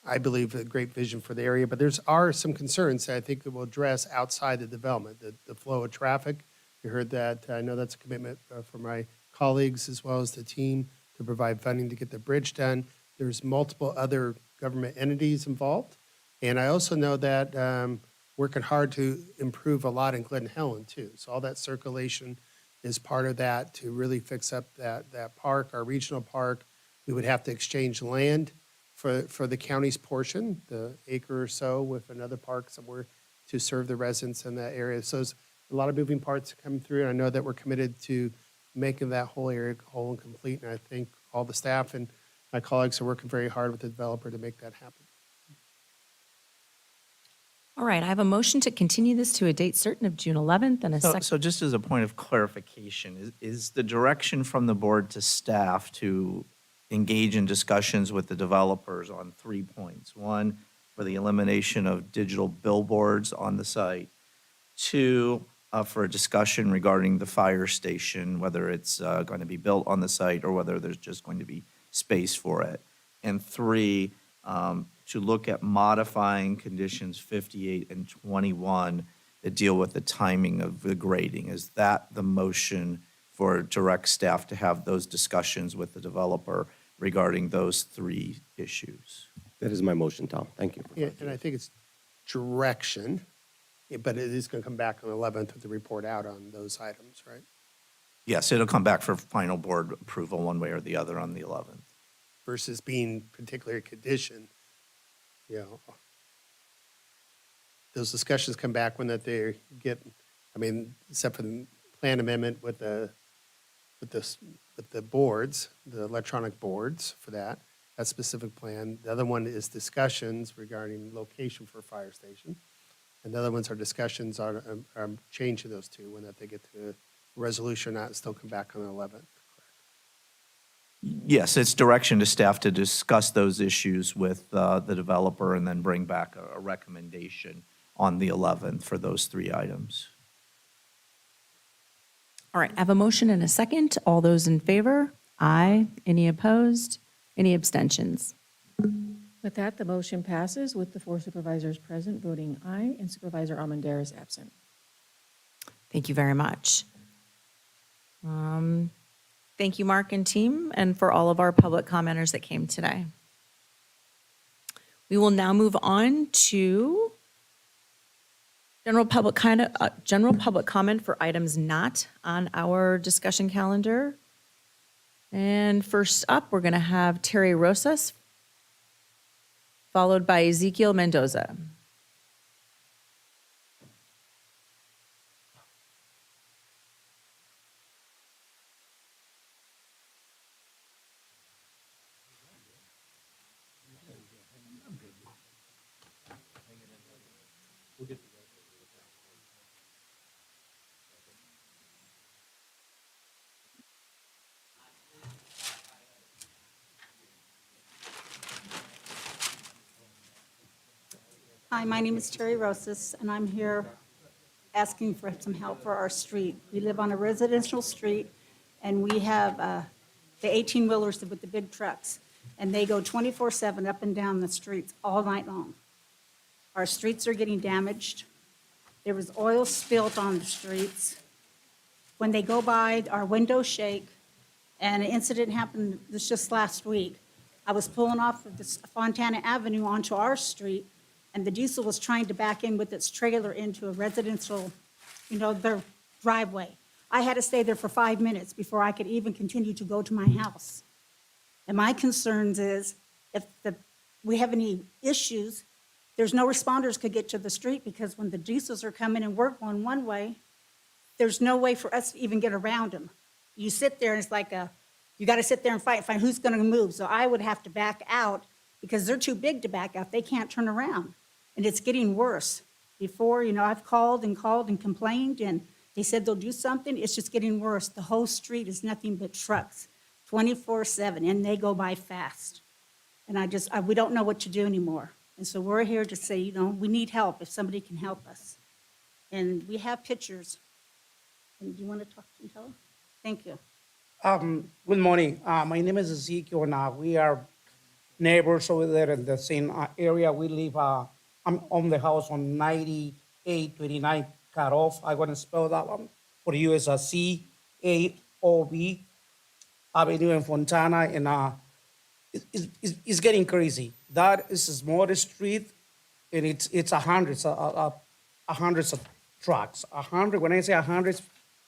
I believe, a great vision for the area, but are some concerns that I think that will address outside the development, the flow of traffic. You heard that. I know that's a commitment from my colleagues as well as the team to provide funding to get the bridge done. There's multiple other government entities involved. And I also know that working hard to improve a lot in Glen Helen too. So all that circulation is part of that to really fix up that park, our regional park. We would have to exchange land for the county's portion, the acre or so, with another park somewhere to serve the residents in that area. So there's a lot of moving parts coming through, and I know that we're committed to making that whole area whole and complete. And I think all the staff and my colleagues are working very hard with the developer to make that happen. All right, I have a motion to continue this to a date certain of June 11th and a second. So just as a point of clarification, is the direction from the board to staff to engage in discussions with the developers on 3 points? One, for the elimination of digital billboards on the site. Two, for a discussion regarding the fire station, whether it's going to be built on the site or whether there's just going to be space for it. And three, to look at modifying conditions 58 and 21 that deal with the timing of the grading. Is that the motion for direct staff to have those discussions with the developer regarding those 3 issues? That is my motion, Tom. Thank you. Yeah, and I think it's direction, but it is going to come back on the 11th with the report out on those items, right? Yes, it'll come back for final board approval one way or the other on the 11th. Versus being particular condition, you know. Those discussions come back when that they get, I mean, except for the plan amendment with the boards, the electronic boards for that specific plan. The other one is discussions regarding location for a fire station. And the other ones are discussions on changing those two when that they get to a resolution or not and still come back on the 11th. Yes, it's direction to staff to discuss those issues with the developer and then bring back a recommendation on the 11th for those 3 items. All right, I have a motion and a second. All those in favor? Aye. Any opposed? Any abstentions? With that, the motion passes with the 4 supervisors present voting aye and Supervisor Armendariz absent. Thank you very much. Thank you, Mark and team, and for all of our public commenters that came today. We will now move on to general public comment for items not on our discussion calendar. And first up, we're going to have Terry Rosas, followed by Ezekiel Mendoza. Hi, my name is Terry Rosas, and I'm here asking for some help for our street. We live on a residential street, and we have the 18-wheelers with the big trucks, and they go 24/7 up and down the streets all night long. Our streets are getting damaged. There was oil spilled on the streets. When they go by, our windows shake, and an incident happened just last week. I was pulling off of this Fontana Avenue onto our street, and the diesel was trying to back in with its trailer into a residential, their driveway. I had to stay there for 5 minutes before I could even continue to go to my house. And my concerns is, if we have any issues, there's no responders could get to the street, because when the diesels are coming and we're going one way, there's no way for us to even get around them. You sit there and it's like you got to sit there and find who's going to move. So I would have to back out because they're too big to back out. They can't turn around. And it's getting worse. Before, I've called and complained, and they said they'll do something. It's just getting worse. The whole street is nothing but trucks. 24/7, and they go by fast. And we don't know what to do anymore. And so we're here to say, we need help if somebody can help us. And we have pictures. And do you want to talk to tell them? Thank you. Good morning. My name is Ezekiel, and we are neighbors over there in the same area. We live, I'm on the house on 9829 cutoff. I'm going to spell that one for you as a C-A-O-B Avenue in Fontana, and it's getting crazy. That is a small street, and it's hundreds of trucks. 100, when I say 100,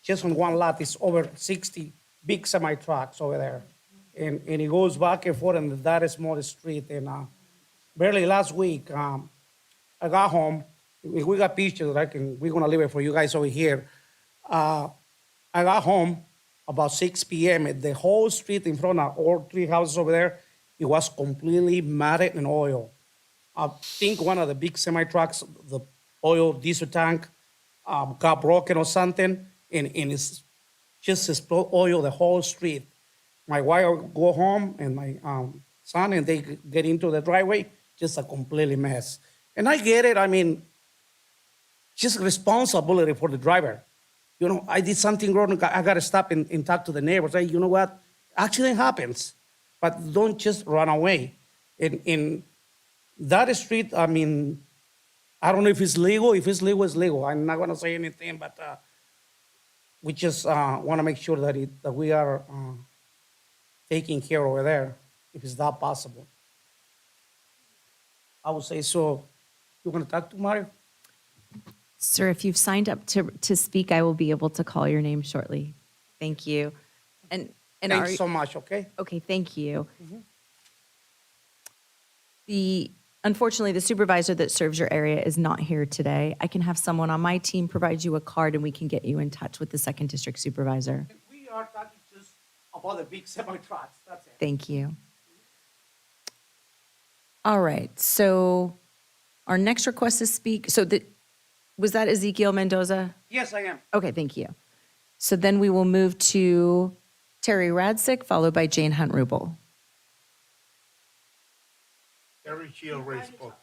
just on one lot, it's over 60 big semi-trucks over there. And it goes back and forth in that small street. And barely last week, I got home. We got pictures, we're gonna leave it for you guys over here. I got home about 6 p.m. The whole street in front of all three houses over there, it was completely matted in oil. I think one of the big semi-trucks, the oil diesel tank, got broken or something, and it's just explode oil the whole street. My wife go home and my son, and they get into the driveway, just a completely mess. And I get it, just responsibility for the driver. I did something wrong, I gotta stop and talk to the neighbors. Say, you know what, accident happens, but don't just run away. In that street, I don't know if it's legal. If it's legal, it's legal. I'm not gonna say anything, but we just wanna make sure that we are taking care over there, if it's that possible. I would say so. You want to talk to Mario? Sir, if you've signed up to speak, I will be able to call your name shortly. Thank you. And Thanks so much, okay? Okay, thank you. Unfortunately, the supervisor that serves your area is not here today. I can have someone on my team provide you a card, and we can get you in touch with the second district supervisor. We are talking just about the big semi-trucks, that's it. Thank you. All right, so our next request to speak, was that Ezekiel Mendoza? Yes, I am. Okay, thank you. So then we will move to Terry Radsick, followed by Jane Hunt-Rubel. Every Shield race book.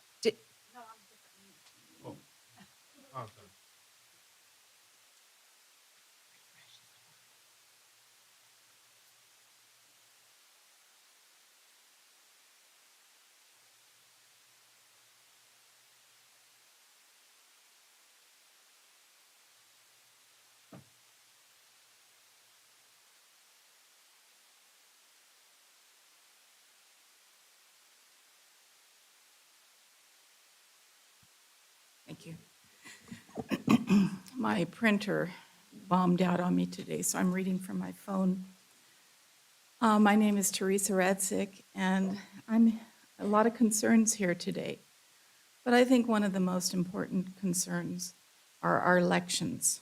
Thank you. My printer bombed out on me today, so I'm reading from my phone. My name is Teresa Radsick, and I'm a lot of concerns here today. But I think one of the most important concerns are our elections.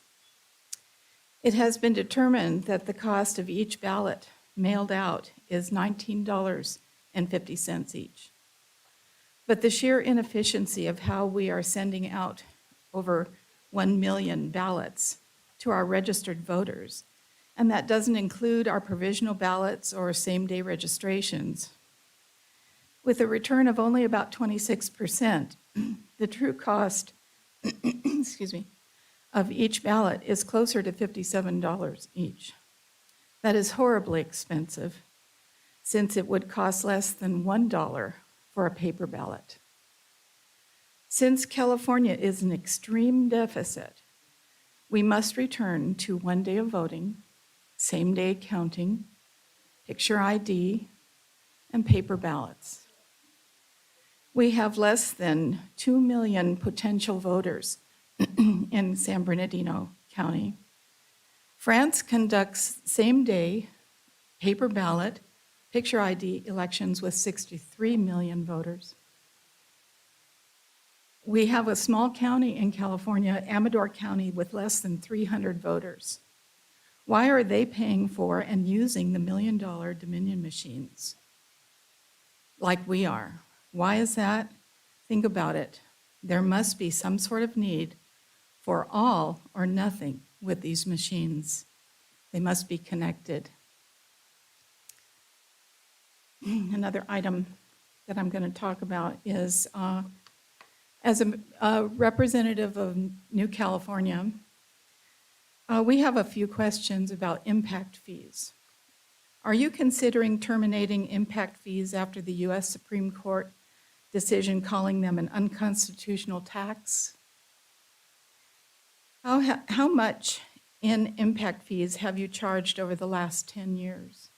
It has been determined that the cost of each ballot mailed out is $19.50 each. But the sheer inefficiency of how we are sending out over 1 million ballots to our registered voters, and that doesn't include our provisional ballots or same-day registrations. With a return of only about 26%, the true cost of each ballot is closer to $57 each. That is horribly expensive, since it would cost less than $1 for a paper ballot. Since California is in extreme deficit, we must return to one day of voting, same-day counting, picture ID, and paper ballots. We have less than 2 million potential voters in San Bernardino County. France conducts same-day paper ballot, picture ID elections with 63 million voters. We have a small county in California, Amador County, with less than 300 voters. Why are they paying for and using the $1 million Dominion machines like we are? Why is that? Think about it. There must be some sort of need for all or nothing with these machines. They must be connected. another item that I'm going to talk about is, as a representative of New California, we have a few questions about impact fees. Are you considering terminating impact fees after the U.S. Supreme Court decision calling them an unconstitutional tax? How much in impact fees have you charged over the last 10 years?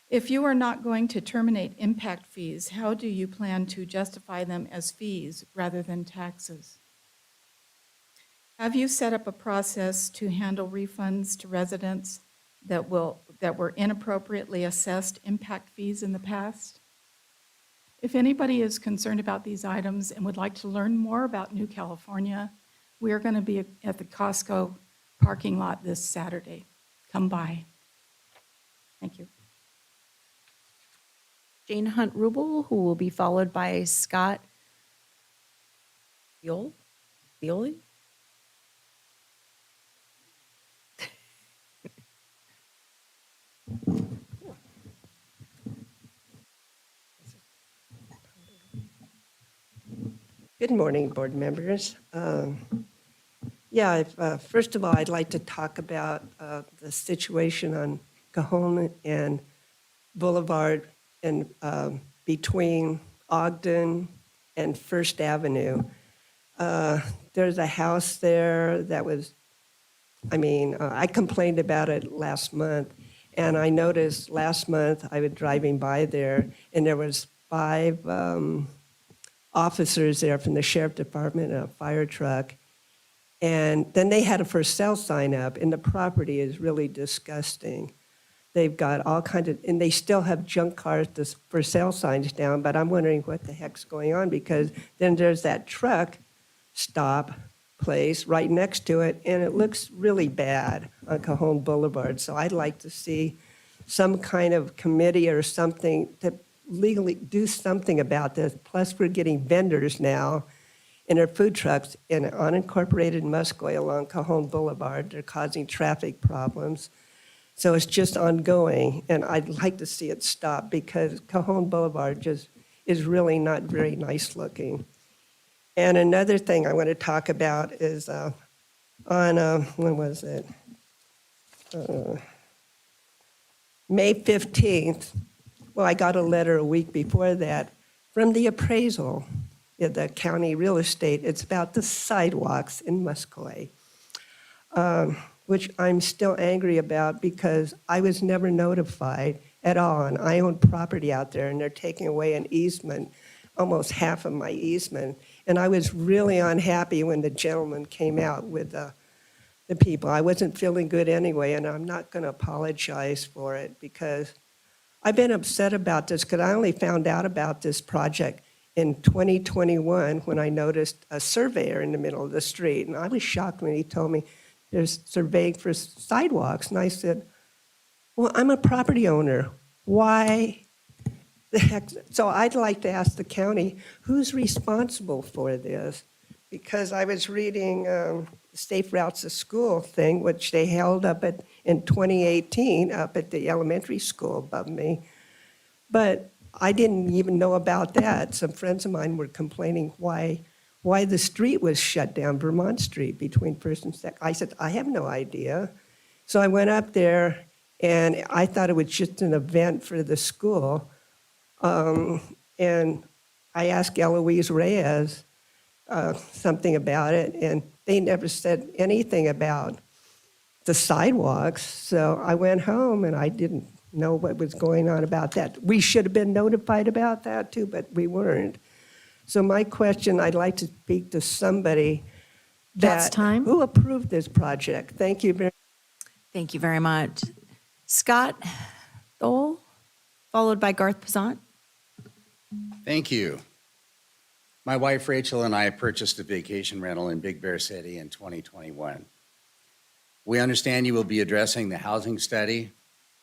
If you are not going to terminate impact fees, how do you plan to justify them as fees rather than taxes? Have you set up a process to handle refunds to residents that were inappropriately assessed impact fees in the past? If anybody is concerned about these items and would like to learn more about New California, we are going to be at the Costco parking lot this Saturday. Come by. Thank you. Jane Hunt Rubel, who will be followed by Scott Violi. Good morning, board members. First of all, I'd like to talk about the situation on Cajon and Boulevard and between Ogden and First Avenue. There's a house there that was, I complained about it last month, and I noticed last month I was driving by there, and there was 5 officers there from the sheriff department and a fire truck. And then they had a for sale sign up, and the property is really disgusting. They've got all kinds of, and they still have junk cars for sale signs down, but I'm wondering what the heck's going on, because then there's that truck stop place right next to it, and it looks really bad on Cajon Boulevard. So I'd like to see some kind of committee or something to legally do something about this. Plus, we're getting vendors now in their food trucks in unincorporated Muscoy along Cajon Boulevard. They're causing traffic problems. So it's just ongoing, and I'd like to see it stop, because Cajon Boulevard just is really not very nice looking. And another thing I want to talk about is on, when was it? May 15th. Well, I got a letter a week before that from the appraisal of the county real estate. It's about the sidewalks in Muscoy, which I'm still angry about, because I was never notified at all. And I own property out there, and they're taking away an easement, almost half of my easement. And I was really unhappy when the gentleman came out with the people. I wasn't feeling good anyway, and I'm not going to apologize for it, because I've been upset about this, because I only found out about this project in 2021 when I noticed a surveyor in the middle of the street. And I was shocked when he told me there's surveying for sidewalks. And I said, well, I'm a property owner. Why the heck? So I'd like to ask the county, who's responsible for this? Because I was reading Safe Routes to School thing, which they held up in 2018 up at the elementary school above me. But I didn't even know about that. Some friends of mine were complaining why the street was shut down, Vermont Street, between First and Second. I said, I have no idea. So I went up there, and I thought it was just an event for the school. And I asked Eloise Reyes something about it, and they never said anything about the sidewalks. So I went home, and I didn't know what was going on about that. We should have been notified about that too, but we weren't. So my question, I'd like to speak to somebody That's time. who approved this project. Thank you very Thank you very much. Scott Thole, followed by Garth Pazant. Thank you. My wife Rachel and I purchased a vacation rental in Big Bear City in 2021. We understand you will be addressing the housing study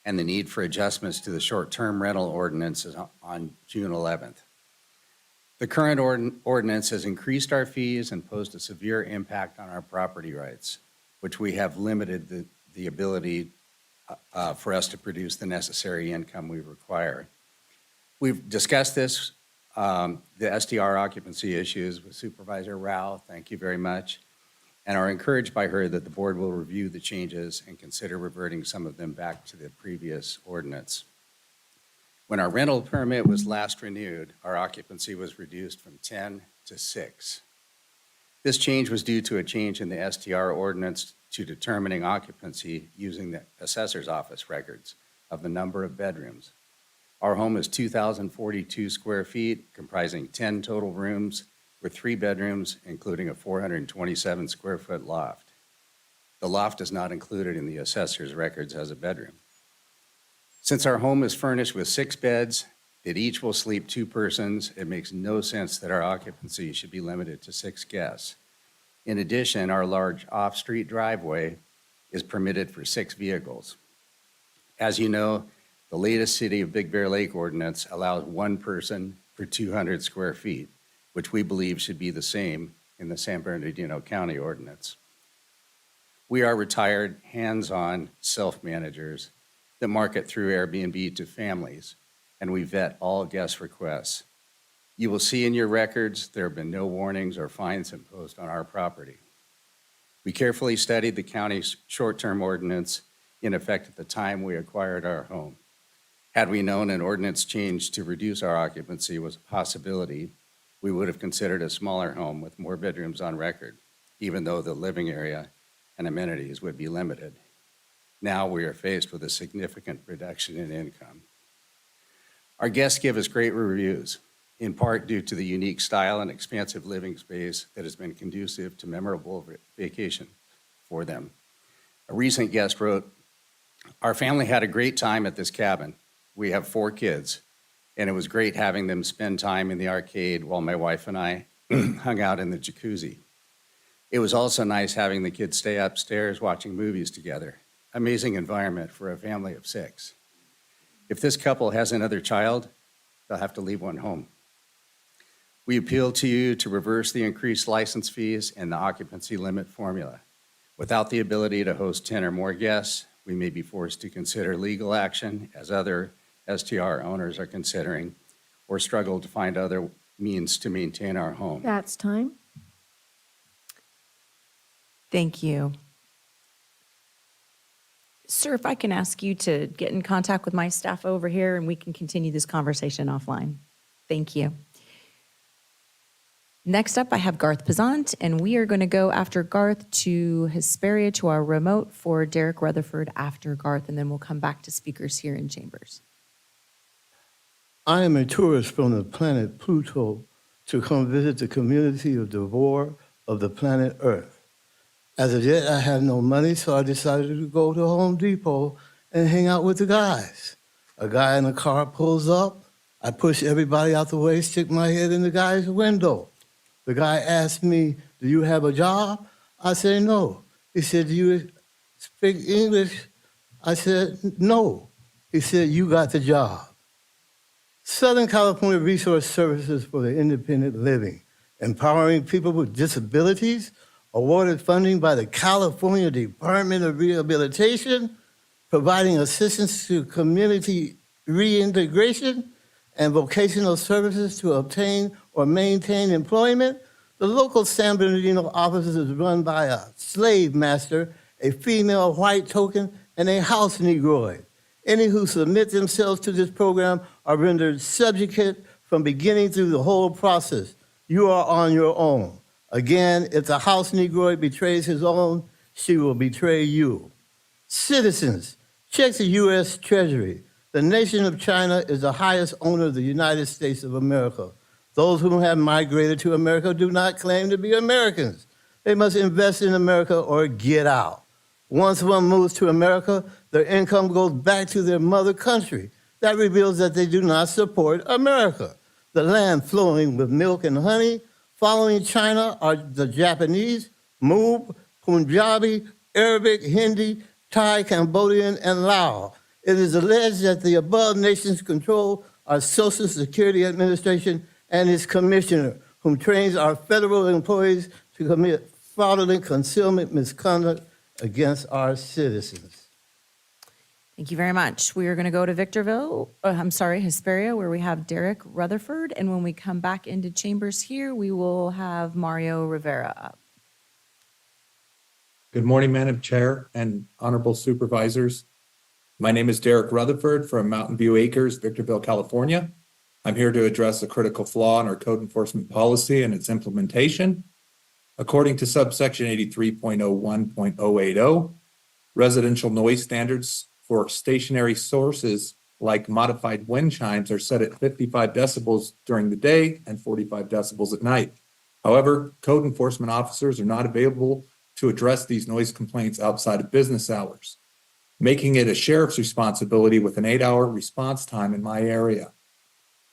and the need for adjustments to the short-term rental ordinances on June 11th. The current ordinance has increased our fees and posed a severe impact on our property rights, which we have limited the ability for us to produce the necessary income we require. We've discussed this, the STR occupancy issues with Supervisor Rao, thank you very much, and are encouraged by her that the board will review the changes and consider reverting some of them back to the previous ordinance. When our rental permit was last renewed, our occupancy was reduced from 10 to 6. This change was due to a change in the STR ordinance to determining occupancy using the assessor's office records of the number of bedrooms. Our home is 2,042 square feet, comprising 10 total rooms with 3 bedrooms, including a 427 square foot loft. The loft is not included in the assessor's records as a bedroom. Since our home is furnished with 6 beds, that each will sleep 2 persons, it makes no sense that our occupancy should be limited to 6 guests. In addition, our large off-street driveway is permitted for 6 vehicles. As you know, the latest City of Big Bear Lake ordinance allows 1 person for 200 square feet, which we believe should be the same in the San Bernardino County ordinance. We are retired, hands-on self-managers that market through Airbnb to families, and we vet all guest requests. You will see in your records there have been no warnings or fines imposed on our property. We carefully studied the county's short-term ordinance in effect at the time we acquired our home. Had we known an ordinance change to reduce our occupancy was a possibility, we would have considered a smaller home with more bedrooms on record, even though the living area and amenities would be limited. Now we are faced with a significant reduction in income. Our guests give us great reviews, in part due to the unique style and expansive living space that has been conducive to memorable vacation for them. A recent guest wrote, "Our family had a great time at this cabin. We have 4 kids, and it was great having them spend time in the arcade while my wife and I hung out in the jacuzzi. It was also nice having the kids stay upstairs watching movies together. Amazing environment for a family of 6. If this couple has another child, they'll have to leave one home. We appeal to you to reverse the increased license fees and the occupancy limit formula. Without the ability to host 10 or more guests, we may be forced to consider legal action as other STR owners are considering, or struggle to find other means to maintain our home." That's time. Thank you. Sir, if I can ask you to get in contact with my staff over here and we can continue this conversation offline. Thank you. Next up, I have Garth Pazant, and we are going to go after Garth to Hesperia to our remote for Derek Rutherford after Garth, and then we'll come back to speakers here in chambers. I am a tourist from the planet Pluto to come visit the community of Devore of the planet Earth. As of yet, I have no money, so I decided to go to Home Depot and hang out with the guys. A guy in a car pulls up. I push everybody out the way, stick my head in the guy's window. The guy asked me, "Do you have a job?" I said, "No." He said, "Do you speak English?" I said, "No." He said, "You got the job." Southern California Resource Services for the Independent Living, empowering people with disabilities, awarded funding by the California Department of Rehabilitation, providing assistance to community reintegration and vocational services to obtain or maintain employment. The local San Bernardino office is run by a slave master, a female white token, and a house Negroid. Any who submit themselves to this program are rendered subjugate from beginning through the whole process. You are on your own. Again, if the house Negroid betrays his own, she will betray you. Citizens, check the U.S. Treasury. The nation of China is the highest owner of the United States of America. Those who have migrated to America do not claim to be Americans. They must invest in America or get out. Once one moves to America, their income goes back to their mother country. That reveals that they do not support America. The land flowing with milk and honey. Following China are the Japanese, Moog, Punjabi, Arabic, Hindi, Thai, Cambodian, and Lao. It is alleged that the above nations control our Social Security Administration and its commissioner, whom trains our federal employees to commit fraudulent concealment misconduct against our citizens. Thank you very much. We are going to go to Hesperia, where we have Derek Rutherford. And when we come back into chambers here, we will have Mario Rivera up. Good morning, Madam Chair and honorable supervisors. My name is Derek Rutherford from Mountain View Acres, Victorville, California. I'm here to address a critical flaw in our code enforcement policy and its implementation. According to subsection 83.01.080, residential noise standards for stationary sources like modified wind chimes are set at 55 decibels during the day and 45 decibels at night. However, code enforcement officers are not available to address these noise complaints outside of business hours, making it a sheriff's responsibility with an 8-hour response time in my area.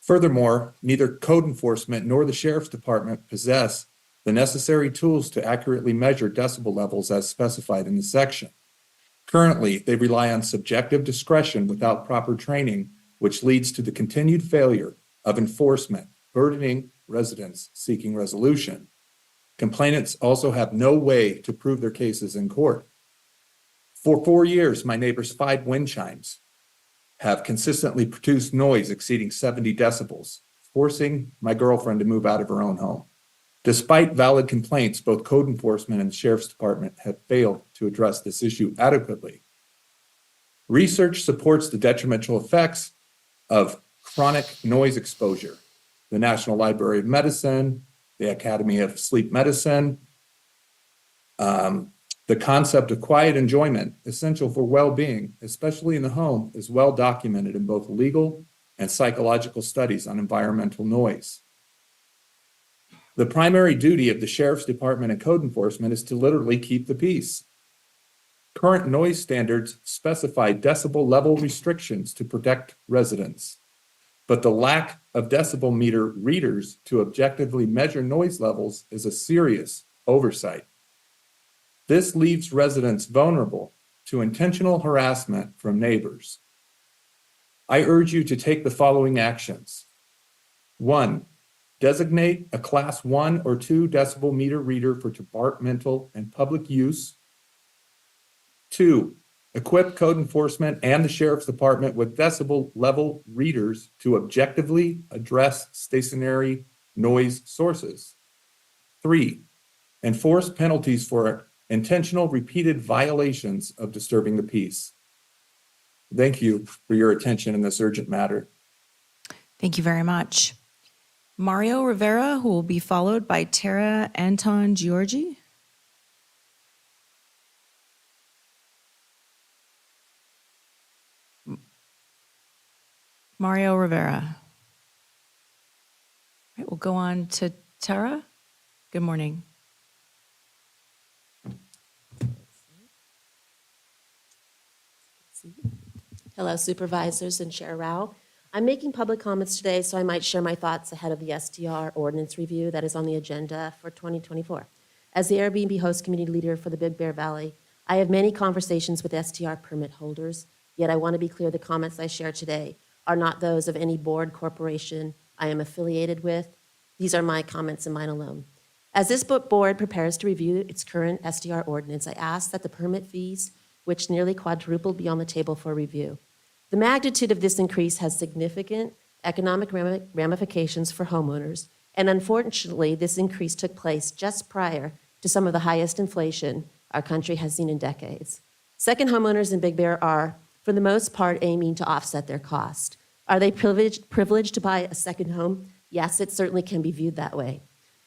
Furthermore, neither code enforcement nor the sheriff's department possess the necessary tools to accurately measure decibel levels as specified in the section. Currently, they rely on subjective discretion without proper training, which leads to the continued failure of enforcement, burdening residents seeking resolution. Complainants also have no way to prove their cases in court. For 4 years, my neighbor's 5 wind chimes have consistently produced noise exceeding 70 decibels, forcing my girlfriend to move out of her own home. Despite valid complaints, both code enforcement and the sheriff's department have failed to address this issue adequately. Research supports the detrimental effects of chronic noise exposure. The National Library of Medicine, the Academy of Sleep Medicine, the concept of quiet enjoyment, essential for well-being, especially in the home, is well documented in both legal and psychological studies on environmental noise. The primary duty of the Sheriff's Department and code enforcement is to literally keep the peace. Current noise standards specify decibel level restrictions to protect residents, but the lack of decibel meter readers to objectively measure noise levels is a serious oversight. This leaves residents vulnerable to intentional harassment from neighbors. I urge you to take the following actions. 1, designate a class 1 or 2 decibel meter reader for departmental and public use. 2, equip code enforcement and the sheriff's department with decibel level readers to objectively address stationary noise sources. 3, enforce penalties for intentional repeated violations of disturbing the peace. Thank you for your attention in this urgent matter. Thank you very much. Mario Rivera, who will be followed by Tara Anton Giorgi. Mario Rivera. All right, we'll go on to Tara. Good morning. Hello, supervisors and Chair Rao. I'm making public comments today, so I might share my thoughts ahead of the STR ordinance review that is on the agenda for 2024. As the Airbnb host community leader for the Big Bear Valley, I have many conversations with STR permit holders, yet I want to be clear the comments I share today are not those of any board, corporation I am affiliated with. These are my comments and mine alone. As this board prepares to review its current STR ordinance, I ask that the permit fees, which nearly quadrupled, be on the table for review. The magnitude of this increase has significant economic ramifications for homeowners, and unfortunately, this increase took place just prior to some of the highest inflation our country has seen in decades. Second homeowners in Big Bear are, for the most part, aiming to offset their cost. Are they privileged to buy a second home? Yes, it certainly can be viewed that way.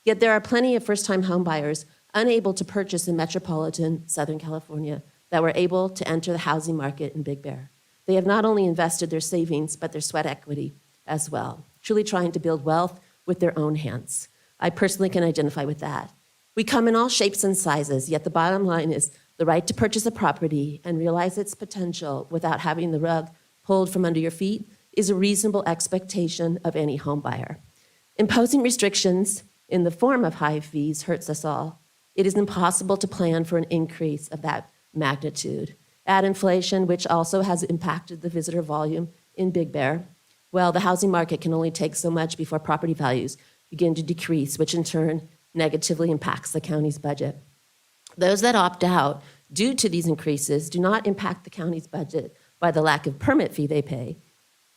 Yet there are plenty of first-time home buyers unable to purchase in metropolitan Southern California that were able to enter the housing market in Big Bear. They have not only invested their savings, but their sweat equity as well, truly trying to build wealth with their own hands. I personally can identify with that. We come in all shapes and sizes, yet the bottom line is the right to purchase a property and realize its potential without having the rug pulled from under your feet is a reasonable expectation of any home buyer. Imposing restrictions in the form of high fees hurts us all. It is impossible to plan for an increase of that magnitude. Add inflation, which also has impacted the visitor volume in Big Bear. Well, the housing market can only take so much before property values begin to decrease, which in turn negatively impacts the county's budget. Those that opt out due to these increases do not impact the county's budget by the lack of permit fee they pay,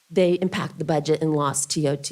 they impact the budget and lost TOT.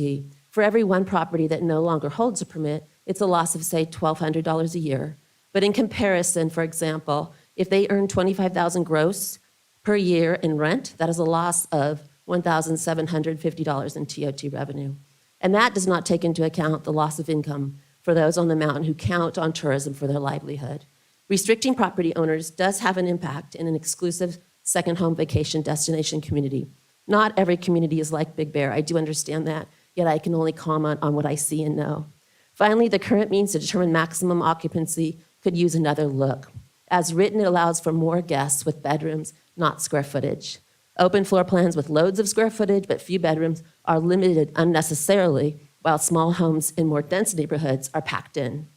For every one property that no longer holds a permit, it's a loss of, say, $1,200 a year. But in comparison, for example, if they earn $25,000 gross per year in rent, that is a loss of $1,750 in TOT revenue. And that does not take into account the loss of income for those on the mountain who count on tourism for their livelihood. Restricting property owners does have an impact in an exclusive second home vacation destination community. Not every community is like Big Bear. I do understand that, yet I can only comment on what I see and know. Finally, the current means to determine maximum occupancy could use another look. As written, it allows for more guests with bedrooms, not square footage. Open floor plans with loads of square footage but few bedrooms are limited unnecessarily, while small homes in more dense neighborhoods are packed in.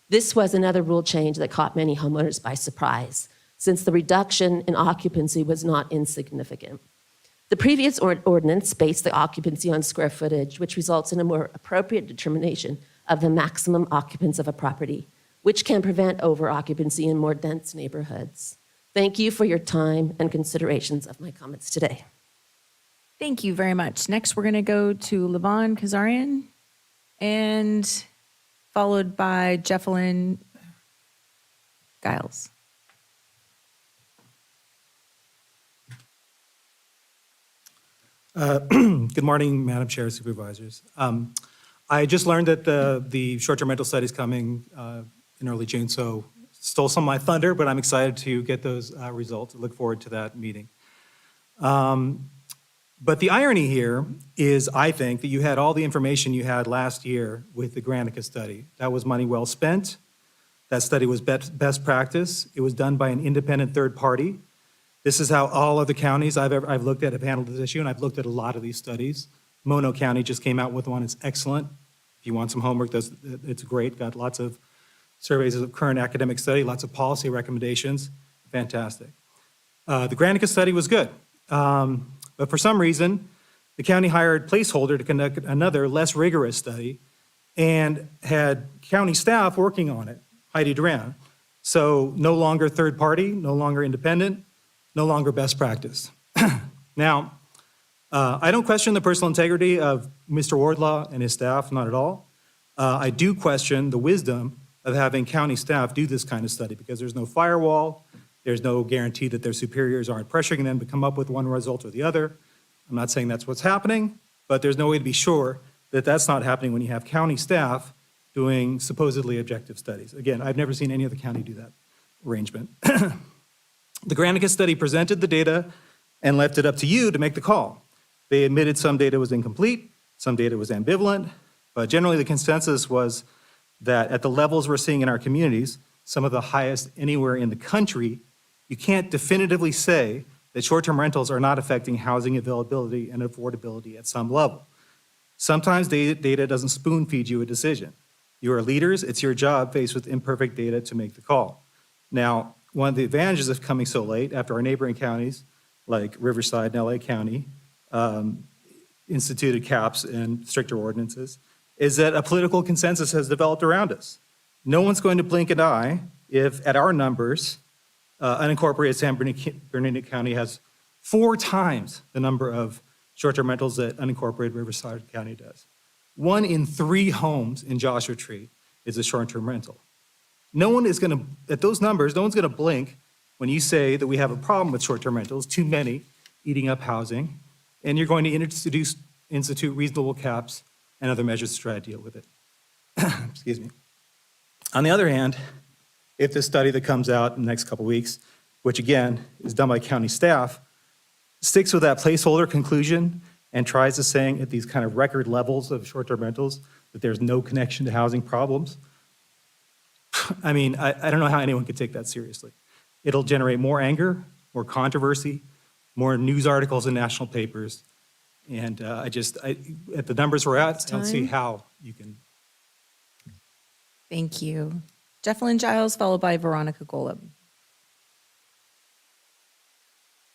This was another rule change that caught many homeowners by surprise, since the reduction in occupancy was not insignificant. The previous ordinance based the occupancy on square footage, which results in a more appropriate determination of the maximum occupants of a property, which can prevent over-occupancy in more dense neighborhoods. Thank you for your time and considerations of my comments today. Thank you very much. Next, we're going to go to Levon Kazarian and followed by Jefflin Giles. Good morning, Madam Chair, Supervisors. I just learned that the short-term rental study is coming in early June, so stole some of my thunder, but I'm excited to get those results. I look forward to that meeting. But the irony here is, I think, that you had all the information you had last year with the Granica study. That was money well spent. That study was best practice. It was done by an independent third party. This is how all other counties I've looked at have handled this issue, and I've looked at a lot of these studies. Mono County just came out with one. It's excellent. If you want some homework, it's great. Got lots of surveys of current academic study, lots of policy recommendations. Fantastic. The Granica study was good. But for some reason, the county hired placeholder to conduct another less rigorous study and had county staff working on it, Heidi Duran. So no longer third party, no longer independent, no longer best practice. Now, I don't question the personal integrity of Mr. Wardlaw and his staff, not at all. I do question the wisdom of having county staff do this kind of study because there's no firewall, there's no guarantee that their superiors aren't pressuring them to come up with one result or the other. I'm not saying that's what's happening, but there's no way to be sure that that's not happening when you have county staff doing supposedly objective studies. Again, I've never seen any other county do that arrangement. The Granica study presented the data and left it up to you to make the call. They admitted some data was incomplete, some data was ambivalent, but generally the consensus was that at the levels we're seeing in our communities, some of the highest anywhere in the country, you can't definitively say that short-term rentals are not affecting housing availability and affordability at some level. Sometimes data doesn't spoon-feed you a decision. You are leaders, it's your job faced with imperfect data to make the call. Now, one of the advantages of coming so late after our neighboring counties, like Riverside and LA County, instituted caps and stricter ordinances, is that a political consensus has developed around us. No one's going to blink an eye if, at our numbers, unincorporated San Bernardino County has 4 times the number of short-term rentals that unincorporated Riverside County does. 1 in 3 homes in Joshua Tree is a short-term rental. No one is going to, at those numbers, no one's going to blink when you say that we have a problem with short-term rentals, too many eating up housing, and you're going to institute reasonable caps and other measures to try to deal with it. Excuse me. On the other hand, if this study that comes out in the next couple of weeks, which again is done by county staff, sticks with that placeholder conclusion and tries to saying at these kind of record levels of short-term rentals that there's no connection to housing problems, I mean, I don't know how anyone could take that seriously. It'll generate more anger, more controversy, more news articles in national papers, and at the numbers we're at, I don't see how you can. Thank you. Jefflin Giles, followed by Veronica Golub.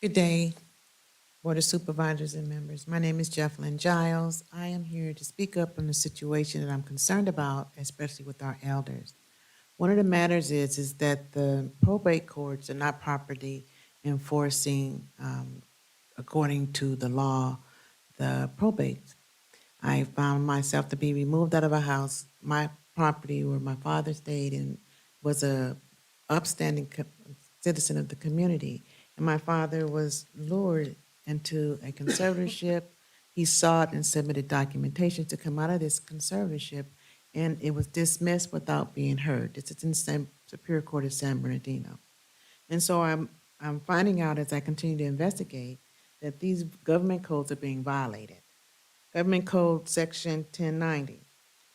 Good day, Board of Supervisors and members. My name is Jefflin Giles. I am here to speak up on the situation that I'm concerned about, especially with our elders. One of the matters is that the probate courts are not properly enforcing according to the law, the probate. I found myself to be removed out of a house, my property where my father stayed and was a upstanding citizen of the community. And my father was lured into a conservatorship. He sought and submitted documentation to come out of this conservatorship, and it was dismissed without being heard. This is in Superior Court of San Bernardino. And so I'm finding out as I continue to investigate that these government codes are being violated. Government Code Section 1090.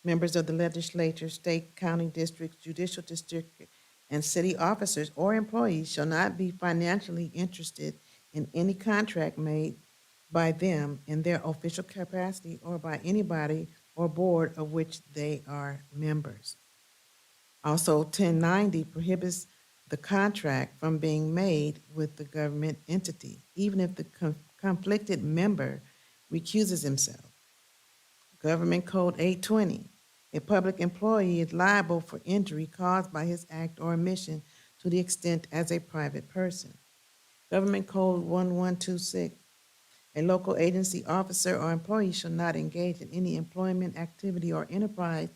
Members of the legislature, state, county districts, judicial district, and city officers or employees shall not be financially interested in any contract made by them in their official capacity or by anybody or board of which they are members. Also, 1090 prohibits the contract from being made with the government entity, even if the conflicted member recuses himself. Government Code 820, a public employee is liable for injury caused by his act or omission to the extent as a private person. Government Code 1126, a local agency officer or employee shall not engage in any employment activity or enterprise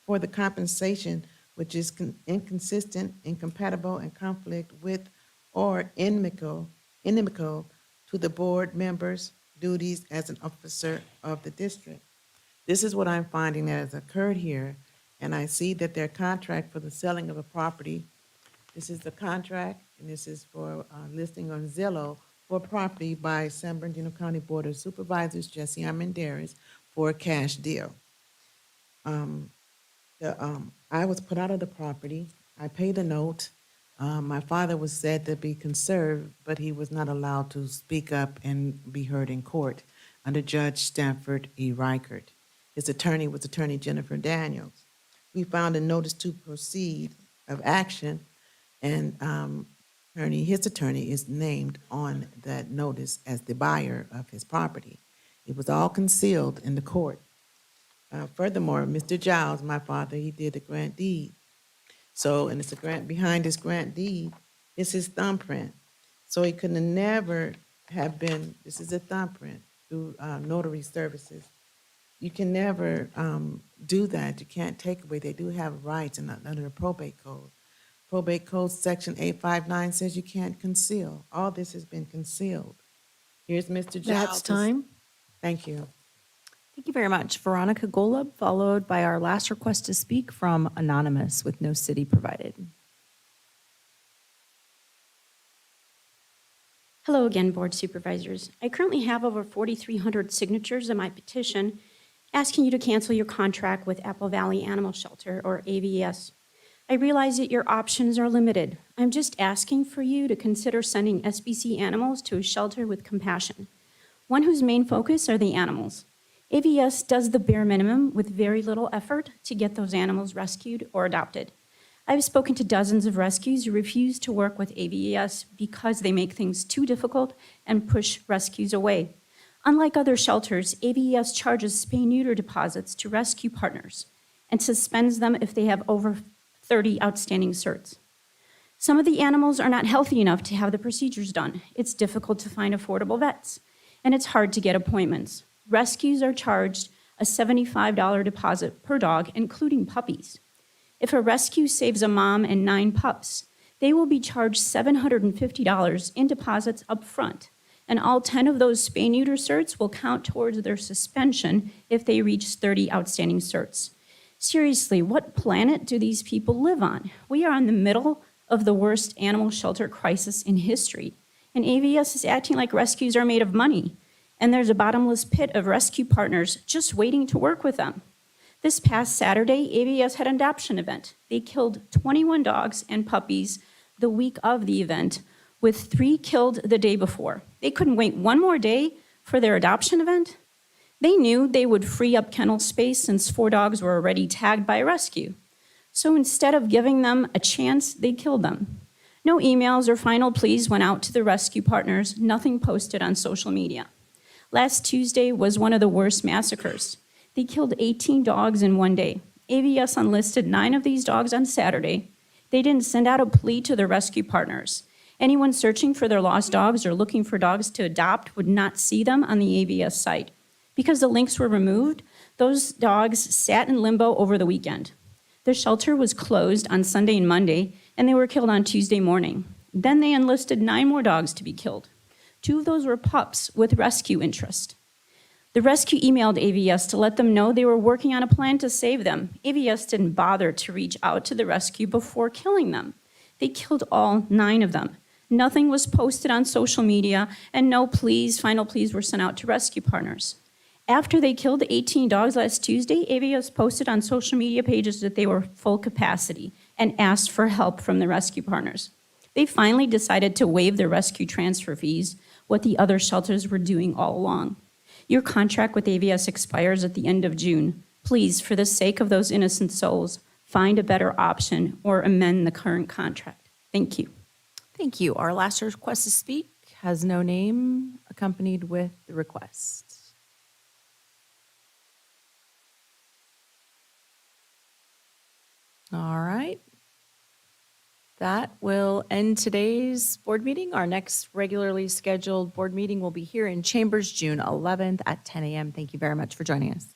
for the compensation which is inconsistent, incompatible, and conflict with or inimical to the board members' duties as an officer of the district. This is what I'm finding that has occurred here, and I see that their contract for the selling of a property, this is the contract, and this is for listing on Zillow for property by San Bernardino County Board of Supervisors, Jesse Armendariz, for a cash deal. I was put out of the property. I paid the note. My father was said to be conserved, but he was not allowed to speak up and be heard in court under Judge Stanford E. Reichert. His attorney was Attorney Jennifer Daniels. We found a notice to proceed of action, and his attorney is named on that notice as the buyer of his property. It was all concealed in the court. Furthermore, Mr. Giles, my father, he did the grant deed. So, and it's a grant, behind this grant deed is his thumbprint. So he could never have been, this is a thumbprint through notary services. You can never do that. You can't take away. They do have rights under the probate code. Probate code section 859 says you can't conceal. All this has been concealed. Here's Mr. Giles. That's time. Thank you. Thank you very much. Veronica Golub, followed by our last request to speak from Anonymous with no city provided. Hello again, Board Supervisors. I currently have over 4,300 signatures in my petition asking you to cancel your contract with Apple Valley Animal Shelter, or AVS. I realize that your options are limited. I'm just asking for you to consider sending SBC animals to a shelter with compassion, one whose main focus are the animals. AVS does the bare minimum with very little effort to get those animals rescued or adopted. I've spoken to dozens of rescues who refuse to work with AVS because they make things too difficult and push rescues away. Unlike other shelters, AVS charges spay-neuter deposits to rescue partners and suspends them if they have over 30 outstanding certs. Some of the animals are not healthy enough to have the procedures done. It's difficult to find affordable vets, and it's hard to get appointments. Rescues are charged a $75 deposit per dog, including puppies. If a rescue saves a mom and 9 pups, they will be charged $750 in deposits up front, and all 10 of those spay-neuter certs will count towards their suspension if they reach 30 outstanding certs. Seriously, what planet do these people live on? We are in the middle of the worst animal shelter crisis in history, and AVS is acting like rescues are made of money, and there's a bottomless pit of rescue partners just waiting to work with them. This past Saturday, AVS had an adoption event. They killed 21 dogs and puppies the week of the event, with 3 killed the day before. They couldn't wait one more day for their adoption event. They knew they would free up kennel space since 4 dogs were already tagged by a rescue. So instead of giving them a chance, they killed them. No emails or final pleas went out to the rescue partners, nothing posted on social media. Last Tuesday was one of the worst massacres. They killed 18 dogs in one day. AVS unlisted 9 of these dogs on Saturday. They didn't send out a plea to the rescue partners. Anyone searching for their lost dogs or looking for dogs to adopt would not see them on the AVS site. Because the links were removed, those dogs sat in limbo over the weekend. The shelter was closed on Sunday and Monday, and they were killed on Tuesday morning. Then they enlisted 9 more dogs to be killed. 2 of those were pups with rescue interest. The rescue emailed AVS to let them know they were working on a plan to save them. AVS didn't bother to reach out to the rescue before killing them. They killed all 9 of them. Nothing was posted on social media, and no pleas, final pleas were sent out to rescue partners. After they killed the 18 dogs last Tuesday, AVS posted on social media pages that they were full capacity and asked for help from the rescue partners. They finally decided to waive the rescue transfer fees, what the other shelters were doing all along. Your contract with AVS expires at the end of June. Please, for the sake of those innocent souls, find a better option or amend the current contract. Thank you. Thank you. Our last request to speak has no name accompanied with the request. All right. That will end today's board meeting. Our next regularly scheduled board meeting will be here in Chambers, June 11th at 10 a.m. Thank you very much for joining us.